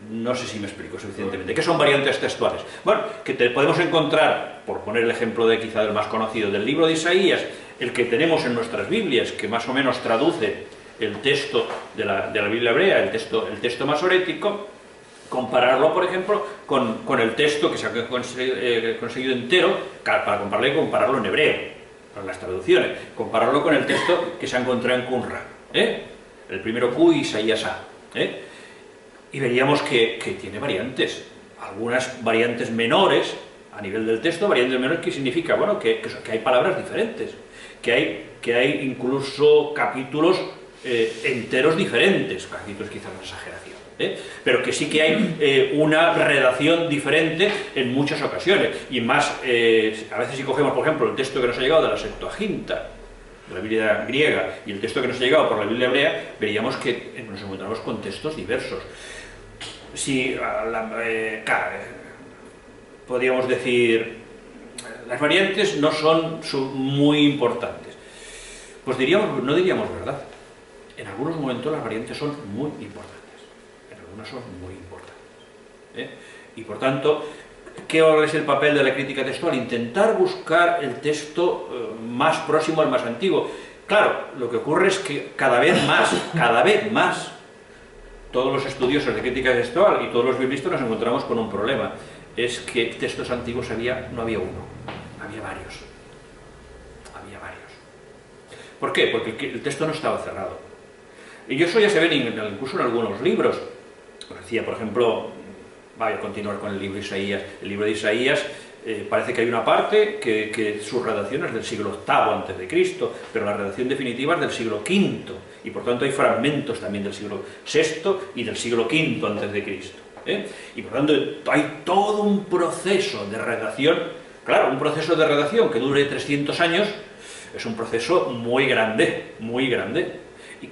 No sé si me explico suficientemente. ¿Qué son variantes textuales? Bueno, que podemos encontrar, por poner el ejemplo quizá del más conocido, del libro de Isaías, el que tenemos en nuestras Biblias, que más o menos traduce el texto de la Biblia hebrea, el texto masorético, compararlo, por ejemplo, con el texto que se ha conseguido entero, para compararlo en hebreo, con las traducciones, compararlo con el texto que se ha encontrado en Qumran, el primero Q y Isaías A, y veríamos que tiene variantes, algunas variantes menores a nivel del texto, variantes menores, ¿qué significa? Bueno, que hay palabras diferentes, que hay incluso capítulos enteros diferentes, capítulos quizás una exageración, pero que sí que hay una redacción diferente en muchas ocasiones, y más, a veces si cogemos, por ejemplo, el texto que nos ha llegado de la Septuaginta, de la Biblia griega, y el texto que nos ha llegado por la Biblia hebrea, veríamos que nos encontramos con textos diversos. Si, podríamos decir, las variantes no son muy importantes, pues no diríamos verdad. En algunos momentos las variantes son muy importantes, en algunas son muy importantes. Y por tanto, ¿qué es el papel de la crítica textual? Intentar buscar el texto más próximo al más antiguo. Claro, lo que ocurre es que cada vez más, todos los estudiosos de crítica textual y todos los biblistas nos encontramos con un problema. Es que textos antiguos no había uno, había varios. ¿Por qué? Porque el texto no estaba cerrado. Y eso ya se ve incluso en algunos libros. Como decía, por ejemplo, voy a continuar con el libro de Isaías. El libro de Isaías parece que hay una parte que su redacción es del siglo VIII a.C., pero la redacción definitiva es del siglo V, y por tanto hay fragmentos también del siglo VI y del siglo V a.C. Y por tanto hay todo un proceso de redacción. Claro, un proceso de redacción que dure 300 años es un proceso muy grande, muy grande. Y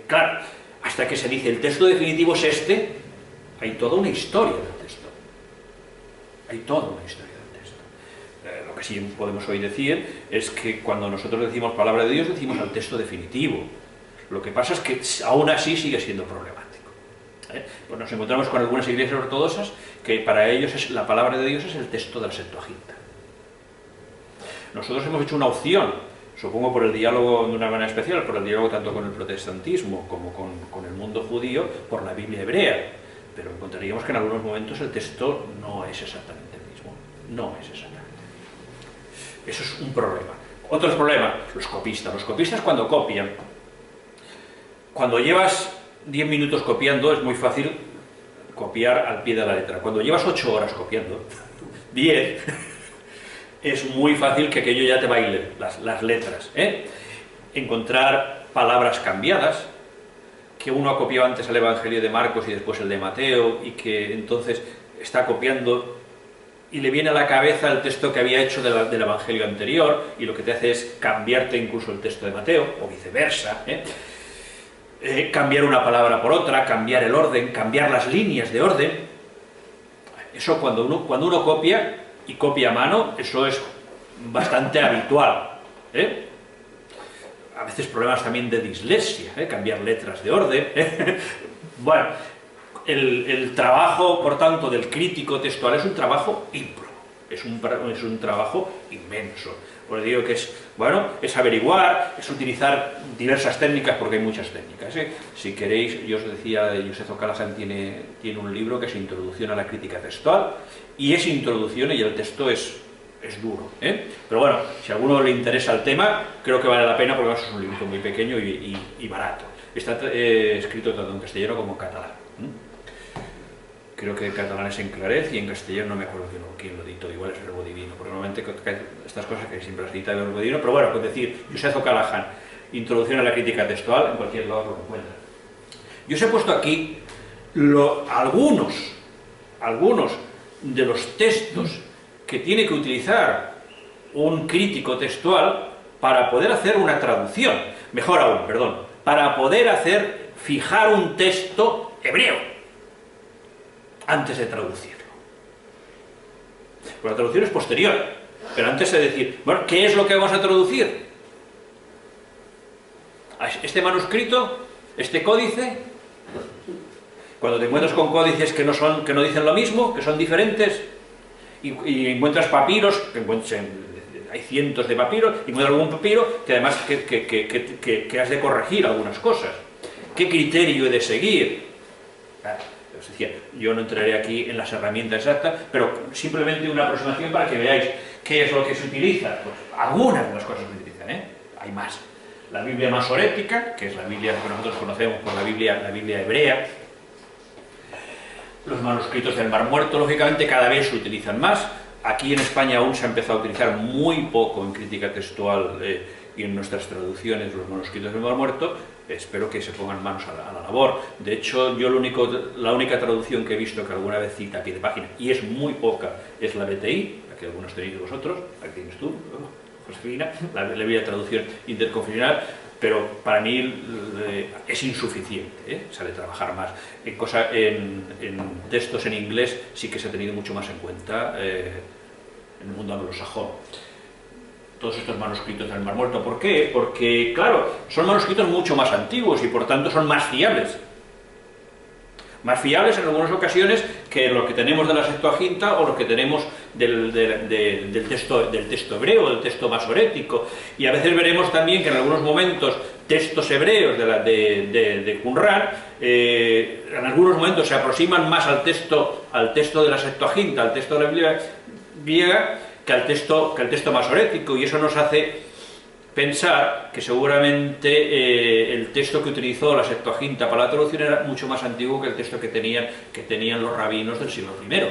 claro, hasta que se dice el texto definitivo es este, hay toda una historia del texto. Hay toda una historia del texto. Lo que sí podemos hoy decir es que cuando nosotros decimos palabra de Dios, decimos al texto definitivo. Lo que pasa es que aún así sigue siendo problemático. Pues nos encontramos con algunas iglesias ortodoxas que para ellos la palabra de Dios es el texto de la Septuaginta. Nosotros hemos hecho una opción, supongo por el diálogo de una manera especial, por el diálogo tanto con el protestantismo como con el mundo judío, por la Biblia hebrea, pero encontraríamos que en algunos momentos el texto no es exactamente el mismo, no es exactamente el mismo. Eso es un problema. Otro problema, los copistas cuando copian, cuando llevas 10 minutos copiando es muy fácil copiar al pie de la letra. Cuando llevas 8 horas copiando, 10, es muy fácil que aquello ya te baile, las letras, ¿eh? Encontrar palabras cambiadas, que uno ha copiado antes el Evangelio de Marcos y después el de Mateo, y que entonces está copiando y le viene a la cabeza el texto que había hecho del Evangelio anterior, y lo que te hace es cambiarte incluso el texto de Mateo, o viceversa, cambiar una palabra por otra, cambiar el orden, cambiar las líneas de orden. Eso cuando uno copia, y copia a mano, eso es bastante habitual, ¿eh? A veces problemas también de dislexia, cambiar letras de orden. Bueno, el trabajo, por tanto, del crítico textual es un trabajo ímprobo, es un trabajo inmenso. Os digo que es, bueno, es averiguar, es utilizar diversas técnicas, porque hay muchas técnicas, ¿eh? Si queréis, yo os decía, Joseph O'Callaghan tiene un libro que es Introducción a la crítica textual, y es introducción y el texto es duro, ¿eh? Pero bueno, si a alguno le interesa el tema, creo que vale la pena, porque es un libro muy pequeño y barato. Está escrito tanto en castellano como en catalán. Creo que en catalán es Enclarez y en castellano no me acuerdo quién lo editó, igual es Verbo Divino, porque normalmente estas cosas que siempre las edita Verbo Divino, pero bueno, con decir Joseph O'Callaghan, Introducción a la crítica textual, en cualquier lado lo encuentran. Yo os he puesto aquí algunos de los textos que tiene que utilizar un crítico textual para poder hacer una traducción, mejor aún, perdón, para poder fijar un texto hebreo antes de traducirlo. Pues la traducción es posterior, pero antes de decir, bueno, ¿qué es lo que vamos a traducir? Este manuscrito, este códice. Cuando te encuentras con códices que no dicen lo mismo, que son diferentes, y encuentras papiros, hay cientos de papiros, y encuentras algún papiro que además que has de corregir algunas cosas. ¿Qué criterio he de seguir? Os decía, yo no entraré aquí en las herramientas exactas, pero simplemente una aproximación para que veáis qué es lo que se utiliza. Pues algunas de las cosas que se utilizan, ¿eh? Hay más. La Biblia masorética, que es la Biblia que nosotros conocemos por la Biblia hebrea. Los manuscritos del Mar Muerto, lógicamente, cada vez se utilizan más. Aquí en España aún se ha empezado a utilizar muy poco en crítica textual y en nuestras traducciones los manuscritos del Mar Muerto. Espero que se pongan manos a la labor. De hecho, yo la única traducción que he visto que alguna vez cita a pie de página, y es muy poca, es la BTI, la que algunos tenéis vosotros, la que tienes tú, Josefina, la Biblia traducción interconfesional, pero para mí es insuficiente, se ha de trabajar más. En textos en inglés sí que se ha tenido mucho más en cuenta en el mundo anglosajón. Todos estos manuscritos del Mar Muerto. ¿Por qué? Porque, claro, son manuscritos mucho más antiguos y por tanto son más fiables. Más fiables en algunas ocasiones que lo que tenemos de la Septuaginta o lo que tenemos del texto hebreo, del texto masorético. Y a veces veremos también que en algunos momentos textos hebreos de Qumran en algunos momentos se aproximan más al texto de la Septuaginta, al texto de la Biblia griega, que al texto masorético, y eso nos hace pensar que seguramente el texto que utilizó la Septuaginta para la traducción era mucho más antiguo que el texto que tenían los rabinos del siglo I.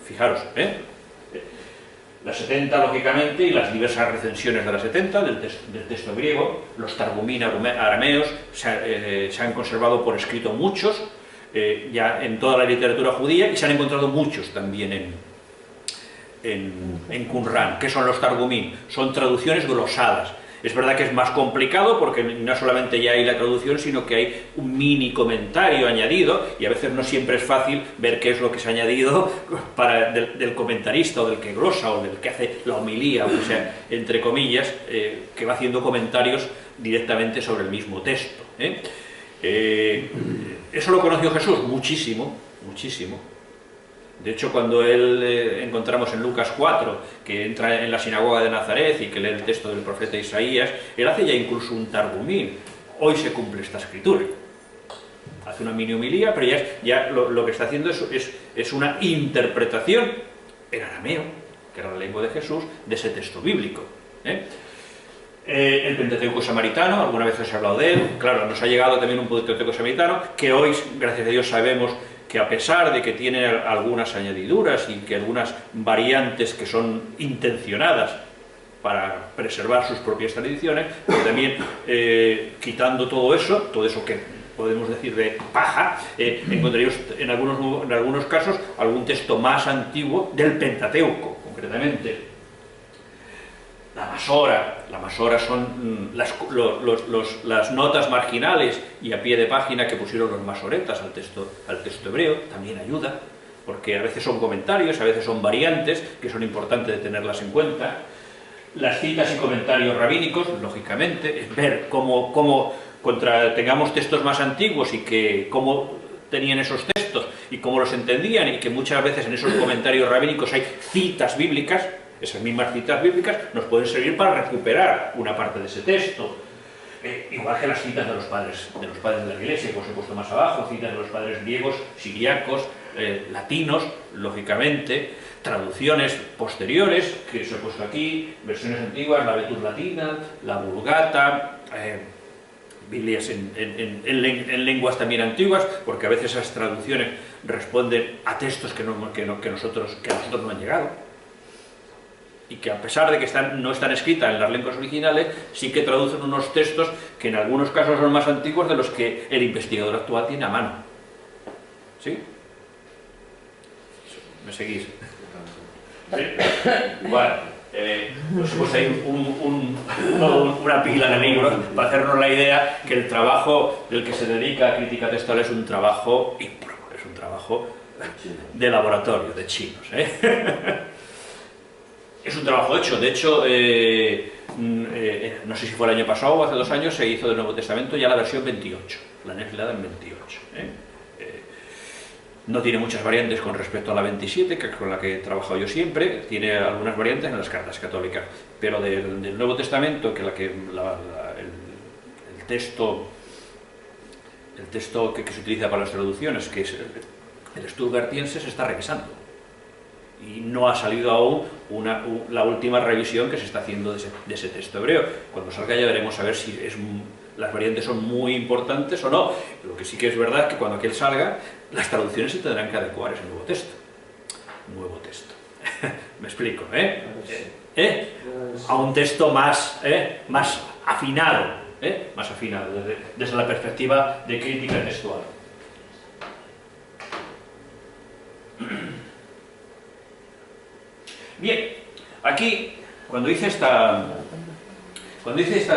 Fijaros, la 70, lógicamente, y las diversas recensiones de la 70 del texto griego, los Targumín arameos, se han conservado por escrito muchos, ya en toda la literatura judía, y se han encontrado muchos también en Qumran. ¿Qué son los Targumín? Son traducciones glosadas. Es verdad que es más complicado porque no solamente ya hay la traducción, sino que hay un mini comentario añadido, y a veces no siempre es fácil ver qué es lo que se ha añadido del comentarista, o del que glosa, o del que hace la homilía, o sea, entre comillas, que va haciendo comentarios directamente sobre el mismo texto. Eso lo conoció Jesús muchísimo, muchísimo. De hecho, cuando él encontramos en Lucas 4, que entra en la sinagoga de Nazaret y que lee el texto del profeta Isaías, él hace ya incluso un targumín. Hoy se cumple esta escritura. Hace una mini homilía, pero ya lo que está haciendo es una interpretación en arameo, que era la lengua de Jesús, de ese texto bíblico. El Pentateuco samaritano, alguna vez os he hablado de él, claro, nos ha llegado también un Pentateuco samaritano, que hoy, gracias a Dios, sabemos que a pesar de que tiene algunas añadiduras y que algunas variantes que son intencionadas para preservar sus propias tradiciones, pero también quitando todo eso que podemos decir de paja, encontraríamos en algunos casos algún texto más antiguo del Pentateuco, concretamente. La masora son las notas marginales y a pie de página que pusieron los masoretas al texto hebreo, también ayuda, porque a veces son comentarios, a veces son variantes, que son importantes de tenerlas en cuenta. Las citas y comentarios rabínicos, lógicamente, es ver cómo tengamos textos más antiguos y cómo tenían esos textos y cómo los entendían, y que muchas veces en esos comentarios rabínicos hay citas bíblicas. Esas mismas citas bíblicas nos pueden servir para recuperar una parte de ese texto. Igual que las citas de los padres de la Iglesia, que os he puesto más abajo, citas de los padres griegos, siriacos, latinos, lógicamente, traducciones posteriores, que os he puesto aquí, versiones antiguas, la Vetus Latina, la Vulgata, Biblias en lenguas también antiguas, porque a veces esas traducciones responden a textos que a nosotros no han llegado, y que a pesar de que no están escritas en las lenguas originales, sí que traducen unos textos que en algunos casos son más antiguos de los que el investigador actual tiene a mano. ¿Sí? ¿Me seguís? ¿Sí? Igual, pues hay una pila de libros para hacernos la idea que el trabajo del que se dedica a crítica textual es un trabajo ímprobo, es un trabajo de laboratorio, de chinos, Es un trabajo hecho. De hecho, no sé si fue el año pasado o hace 2 años, se hizo del Nuevo Testamento ya la versión 28, la Nefilada en 28. No tiene muchas variantes con respecto a la 27, que es con la que he trabajado yo siempre. Tiene algunas variantes en las cartas católicas, pero del Nuevo Testamento, que el texto que se utiliza para las traducciones, que es el Stuttgartiense, se está revisando. Y no ha salido aún la última revisión que se está haciendo de ese texto hebreo. Cuando salga ya veremos a ver si las variantes son muy importantes o no. Lo que sí que es verdad es que cuando aquel salga, las traducciones se tendrán que adecuar a ese nuevo texto. Nuevo texto. Me explico, a un texto más afinado, más afinado desde la perspectiva de crítica textual. Bien, aquí, cuando hice estas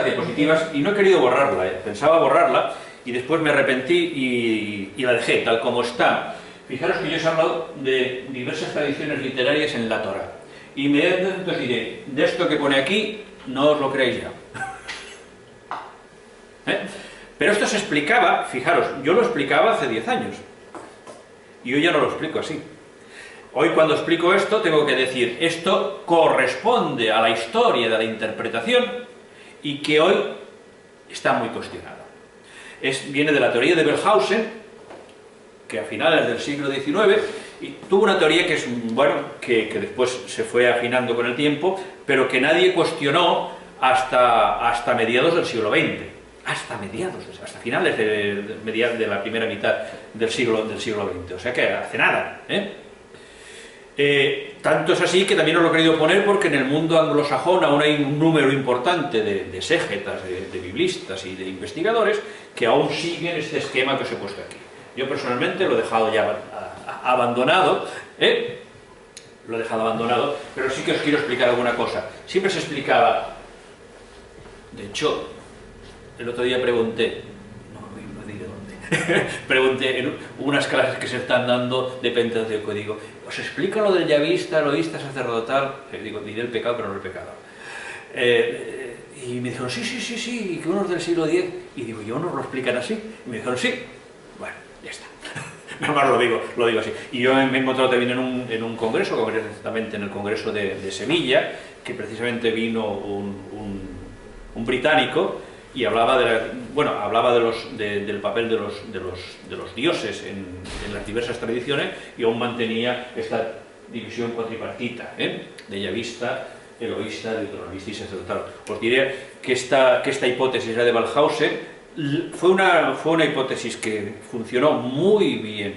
diapositivas, y no he querido borrarla, pensaba borrarla, y después me arrepentí y la dejé tal como está. Fijaros que yo os he hablado de diversas tradiciones literarias en la Torá. Y inmediatamente os diré, de esto que pone aquí, no os lo creáis ya. Pero esto se explicaba, fijaros, yo lo explicaba hace 10 años. Y hoy ya no lo explico así. Hoy cuando explico esto tengo que decir, esto corresponde a la historia de la interpretación y que hoy está muy cuestionada. Viene de la teoría de Wellhausen, que a finales del siglo XIX, y tuvo una teoría que después se fue afinando con el tiempo, pero que nadie cuestionó hasta mediados del siglo XX. Hasta finales de la primera mitad del siglo XX, o sea que hace nada, tanto es así que también os lo he querido poner porque en el mundo anglosajón aún hay un número importante de exégetas, de biblistas y de investigadores que aún siguen este esquema que os he puesto aquí. Yo personalmente lo he dejado ya abandonado, pero sí que os quiero explicar alguna cosa. Siempre se explicaba, de hecho, el otro día pregunté, no diré dónde, pregunté en unas clases que se están dando de Pentateuco, digo, ¿os explica lo del yavista, eloísta, sacerdotal? Digo, diré el pecado, pero no el pecado. Y me dijeron, sí, que unos del siglo X. Y digo, ¿yo nos lo explican así? Y me dijeron, sí. Bueno, ya está. nada más lo digo así. Y yo me he encontrado también en un congreso, concretamente en el Congreso de Sevilla, que precisamente vino un británico y hablaba del papel de los dioses en las diversas tradiciones, y aún mantenía esta división cuatripartita, de yavista, eloísta, deuteronomista y sacerdotal. Os diré que esta hipótesis, la de Waldhausen, fue una hipótesis que funcionó muy bien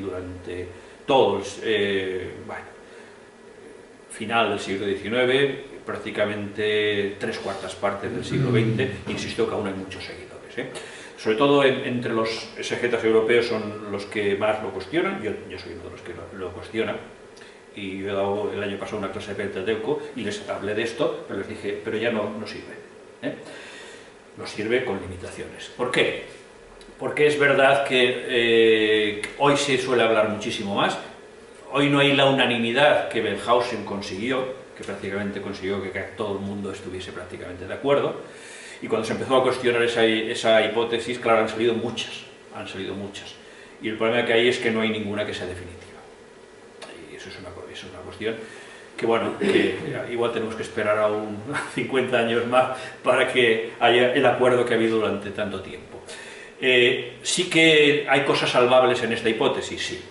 durante todo final del siglo XIX, prácticamente 3/4 partes del siglo XX, insisto que aún hay muchos seguidores. Sobre todo entre los exegetas europeos son los que más lo cuestionan, yo soy uno de los que lo cuestionan, y yo he dado el año pasado una clase de Pentateuco y les hablé de esto, pero les dije, pero ya no sirve. No sirve con limitaciones. ¿Por qué? Porque es verdad que hoy se suele hablar muchísimo más. Hoy no hay la unanimidad que Waldhausen consiguió, que prácticamente consiguió que todo el mundo estuviese prácticamente de acuerdo. Y cuando se empezó a cuestionar esa hipótesis, claro, han salido muchas. Y el problema que hay es que no hay ninguna que sea definitiva. Y eso es una cuestión que, bueno, que igual tenemos que esperar aún 50 años más para que haya el acuerdo que ha habido durante tanto tiempo. Sí que hay cosas salvables en esta hipótesis, sí.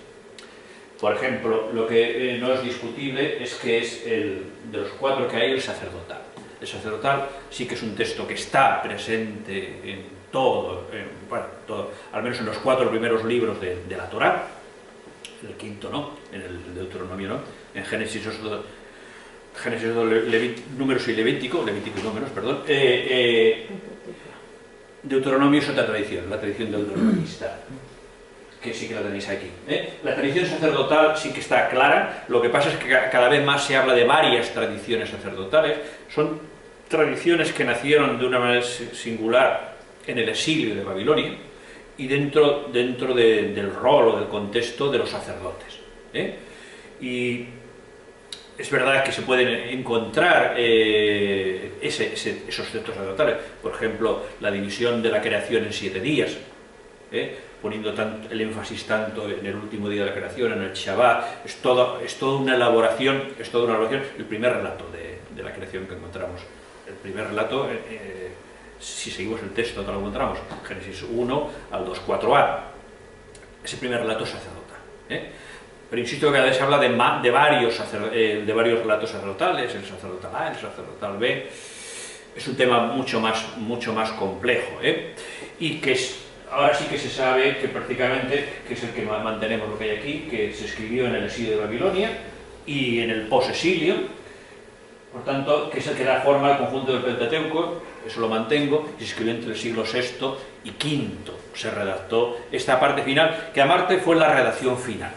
Por ejemplo, lo que no es discutible es que es de los 4 que hay, el sacerdotal. El sacerdotal sí que es un texto que está presente en todo, al menos en los 4 primeros libros de la Torá, en el quinto no, en el Deuteronomio no, en Génesis, Números y Levítico y Números, perdón. Deuteronomio es otra tradición, la tradición deuteronomista, que sí que la tenéis aquí. La tradición sacerdotal sí que está clara, lo que pasa es que cada vez más se habla de varias tradiciones sacerdotales. Son tradiciones que nacieron de una manera singular en el exilio de Babilonia y dentro del rol o del contexto de los sacerdotes. Y es verdad que se pueden encontrar esos textos sacerdotales, por ejemplo, la división de la creación en 7 días, poniendo el énfasis tanto en el último día de la creación, en el Shabbat. Es toda una elaboración, el primer relato de la creación que encontramos. El primer relato, si seguimos el texto, lo encontramos, Génesis 1 al 2:4a. Ese primer relato es sacerdotal. Pero insisto que cada vez se habla de varios relatos sacerdotales, el sacerdotal A, el sacerdotal B. Es un tema mucho más complejo, y que ahora sí que se sabe que prácticamente, que es el que mantenemos lo que hay aquí, que se escribió en el exilio de Babilonia y en el posexilio, por tanto, que es el que da forma al conjunto del Pentateuco. Eso lo mantengo, y se escribió entre el siglo VI y V, se redactó esta parte final, que aparte fue la redacción final.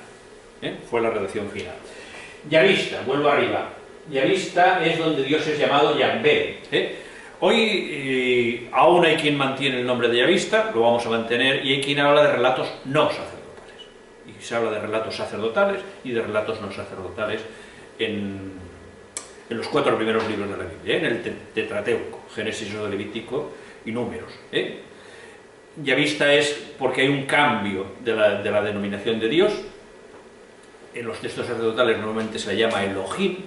Yavista, vuelvo arriba. Yavista es donde Dios es llamado Yahvé. Hoy aún hay quien mantiene el nombre de Yavista, lo vamos a mantener, y hay quien habla de relatos no sacerdotales. Y se habla de relatos sacerdotales y de relatos no sacerdotales en los 4 primeros libros de la Biblia, en el Tetrateuco, Génesis, Levítico y Números. Yavista es porque hay un cambio de la denominación de Dios. En los textos sacerdotales normalmente se le llama Elohim,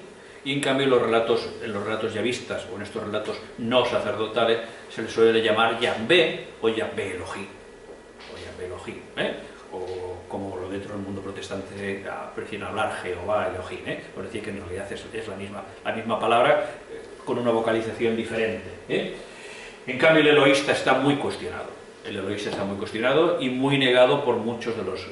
y en cambio en los relatos yavistas, o en estos relatos no sacerdotales, se les suele llamar Yahvé o Yahvé Elohim, o como lo dentro del mundo protestante prefieren hablar Jehová Elohim, por decir que en realidad es la misma palabra, con una vocalización diferente. En cambio el eloísta está muy cuestionado. Y muy negado por muchos de los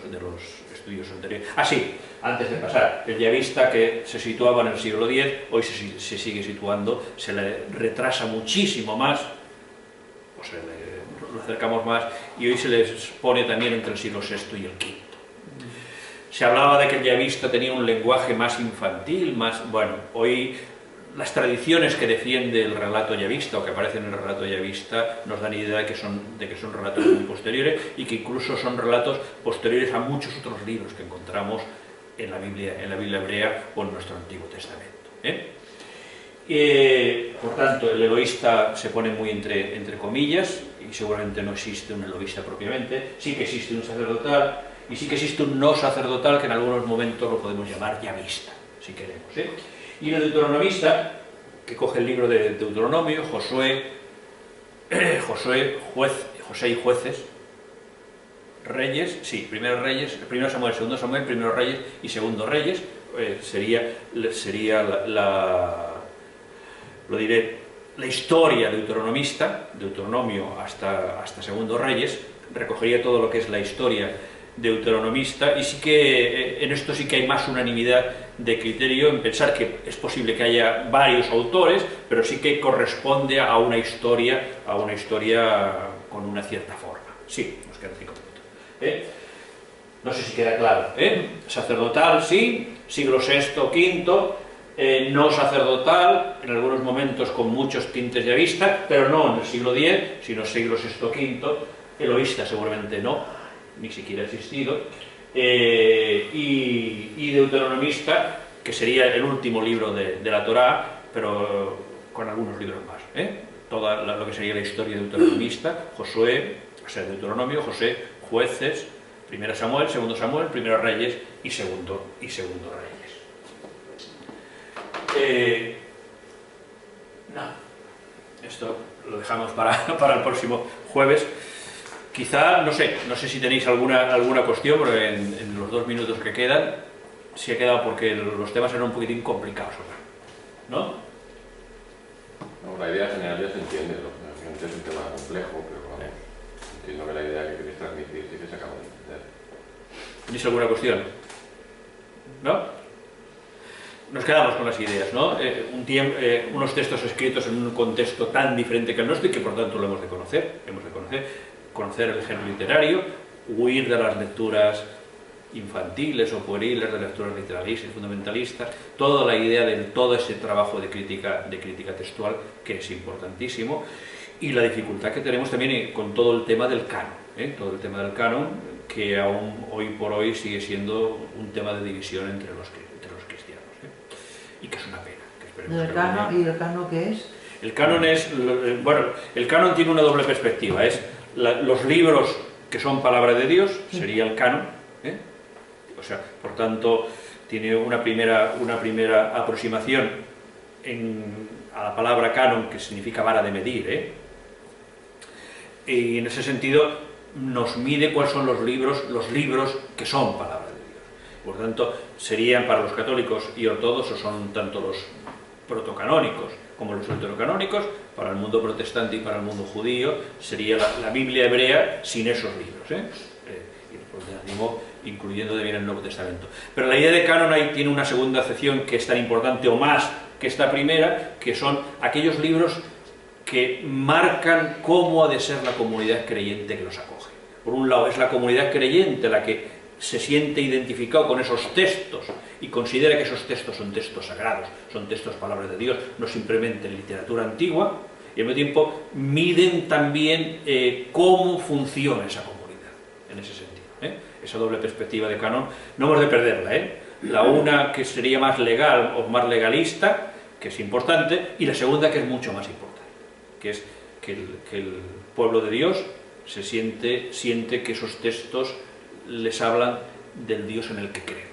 estudios anteriores. Sí, antes de pasar, el yavista, que se situaba en el siglo X, hoy se sigue situando, se le retrasa muchísimo más, lo acercamos más, y hoy se les pone también entre el siglo VI y el V. Se hablaba de que el yavista tenía un lenguaje más infantil, hoy las tradiciones que defiende el relato yavista, o que aparecen en el relato yavista, nos dan idea de que son relatos muy posteriores, y que incluso son relatos posteriores a muchos otros libros que encontramos en la Biblia hebrea o en nuestro Antiguo Testamento. Por tanto, el eloísta se pone muy entre comillas, y seguramente no existe un eloísta propiamente. Sí que existe un sacerdotal, Y sí que existe un no sacerdotal que en algunos momentos lo podemos llamar yavista, si queremos. Y el deuteronomista, que coge el libro de Deuteronomio, Josué y Jueces, Reyes, sí, primero Reyes, primero Samuel, segundo Samuel, primero Reyes y segundo Reyes, sería la historia deuteronomista, Deuteronomio hasta segundo Reyes, recogería todo lo que es la historia deuteronomista, y sí que en esto sí que hay más unanimidad de criterio en pensar que es posible que haya varios autores, pero sí que corresponde a una historia con una cierta forma. Sí, nos quedan 5 minutos. No sé si queda claro. Sacerdotal, sí, siglo VI, V, no sacerdotal, en algunos momentos con muchos tintes yavistas, pero no en el siglo X, sino siglo VI, V, eloísta seguramente no, ni siquiera ha existido, y deuteronomista, que sería el último libro de la Torá, pero con algunos libros más. Todo lo que sería la historia deuteronomista, Josué, o sea, Deuteronomio, José, Jueces, primero Samuel, segundo Samuel, primero Reyes y segundo Reyes. Esto lo dejamos para el próximo jueves. Quizá, no sé si tenéis alguna cuestión, pero en los 2 minutos que quedan, sí ha quedado porque los temas eran un poquitín complicados, ¿no? No, la idea general ya se entiende, lógicamente es un tema complejo, pero vamos, entiendo que la idea que queréis transmitir sí que se acaba de entender. ¿Tenéis alguna cuestión? ¿No? Nos quedamos con las ideas, ¿no? Unos textos escritos en un contexto tan diferente que el nuestro y que por tanto lo hemos de conocer, conocer el género literario, huir de las lecturas infantiles o pueriles, de lecturas literalistas y fundamentalistas, toda la idea de todo ese trabajo de crítica textual que es importantísimo, y la dificultad que tenemos también con todo el tema del canon, todo el tema del canon, que aún hoy por hoy sigue siendo un tema de división entre los cristianos, y que es una pena. ¿Y el canon qué es? El canon es, bueno, el canon tiene una doble perspectiva, es los libros que son palabra de Dios, sería el canon, o sea, por tanto, tiene una primera aproximación a la palabra canon, que significa vara de medir, y en ese sentido nos mide cuáles son los libros que son palabra de Dios. Por tanto, serían para los católicos y ortodoxos, son tanto los protocanónicos como los deuterocanónicos, para el mundo protestante y para el mundo judío sería la Biblia hebrea sin esos libros, y el protestantismo incluyendo también el Nuevo Testamento. Pero la idea de canon ahí tiene una segunda acepción que es tan importante o más que esta primera, que son aquellos libros que marcan cómo ha de ser la comunidad creyente que los acoge. Por un lado es la comunidad creyente la que se siente identificado con esos textos y considera que esos textos son textos sagrados, son textos palabras de Dios, no simplemente literatura antigua, y al mismo tiempo miden también cómo funciona esa comunidad, en ese sentido. Esa doble perspectiva de canon no hemos de perderla, la una que sería más legal o más legalista, que es importante, y la segunda que es mucho más importante, que es que el pueblo de Dios siente que esos textos les hablan del Dios en el que creen.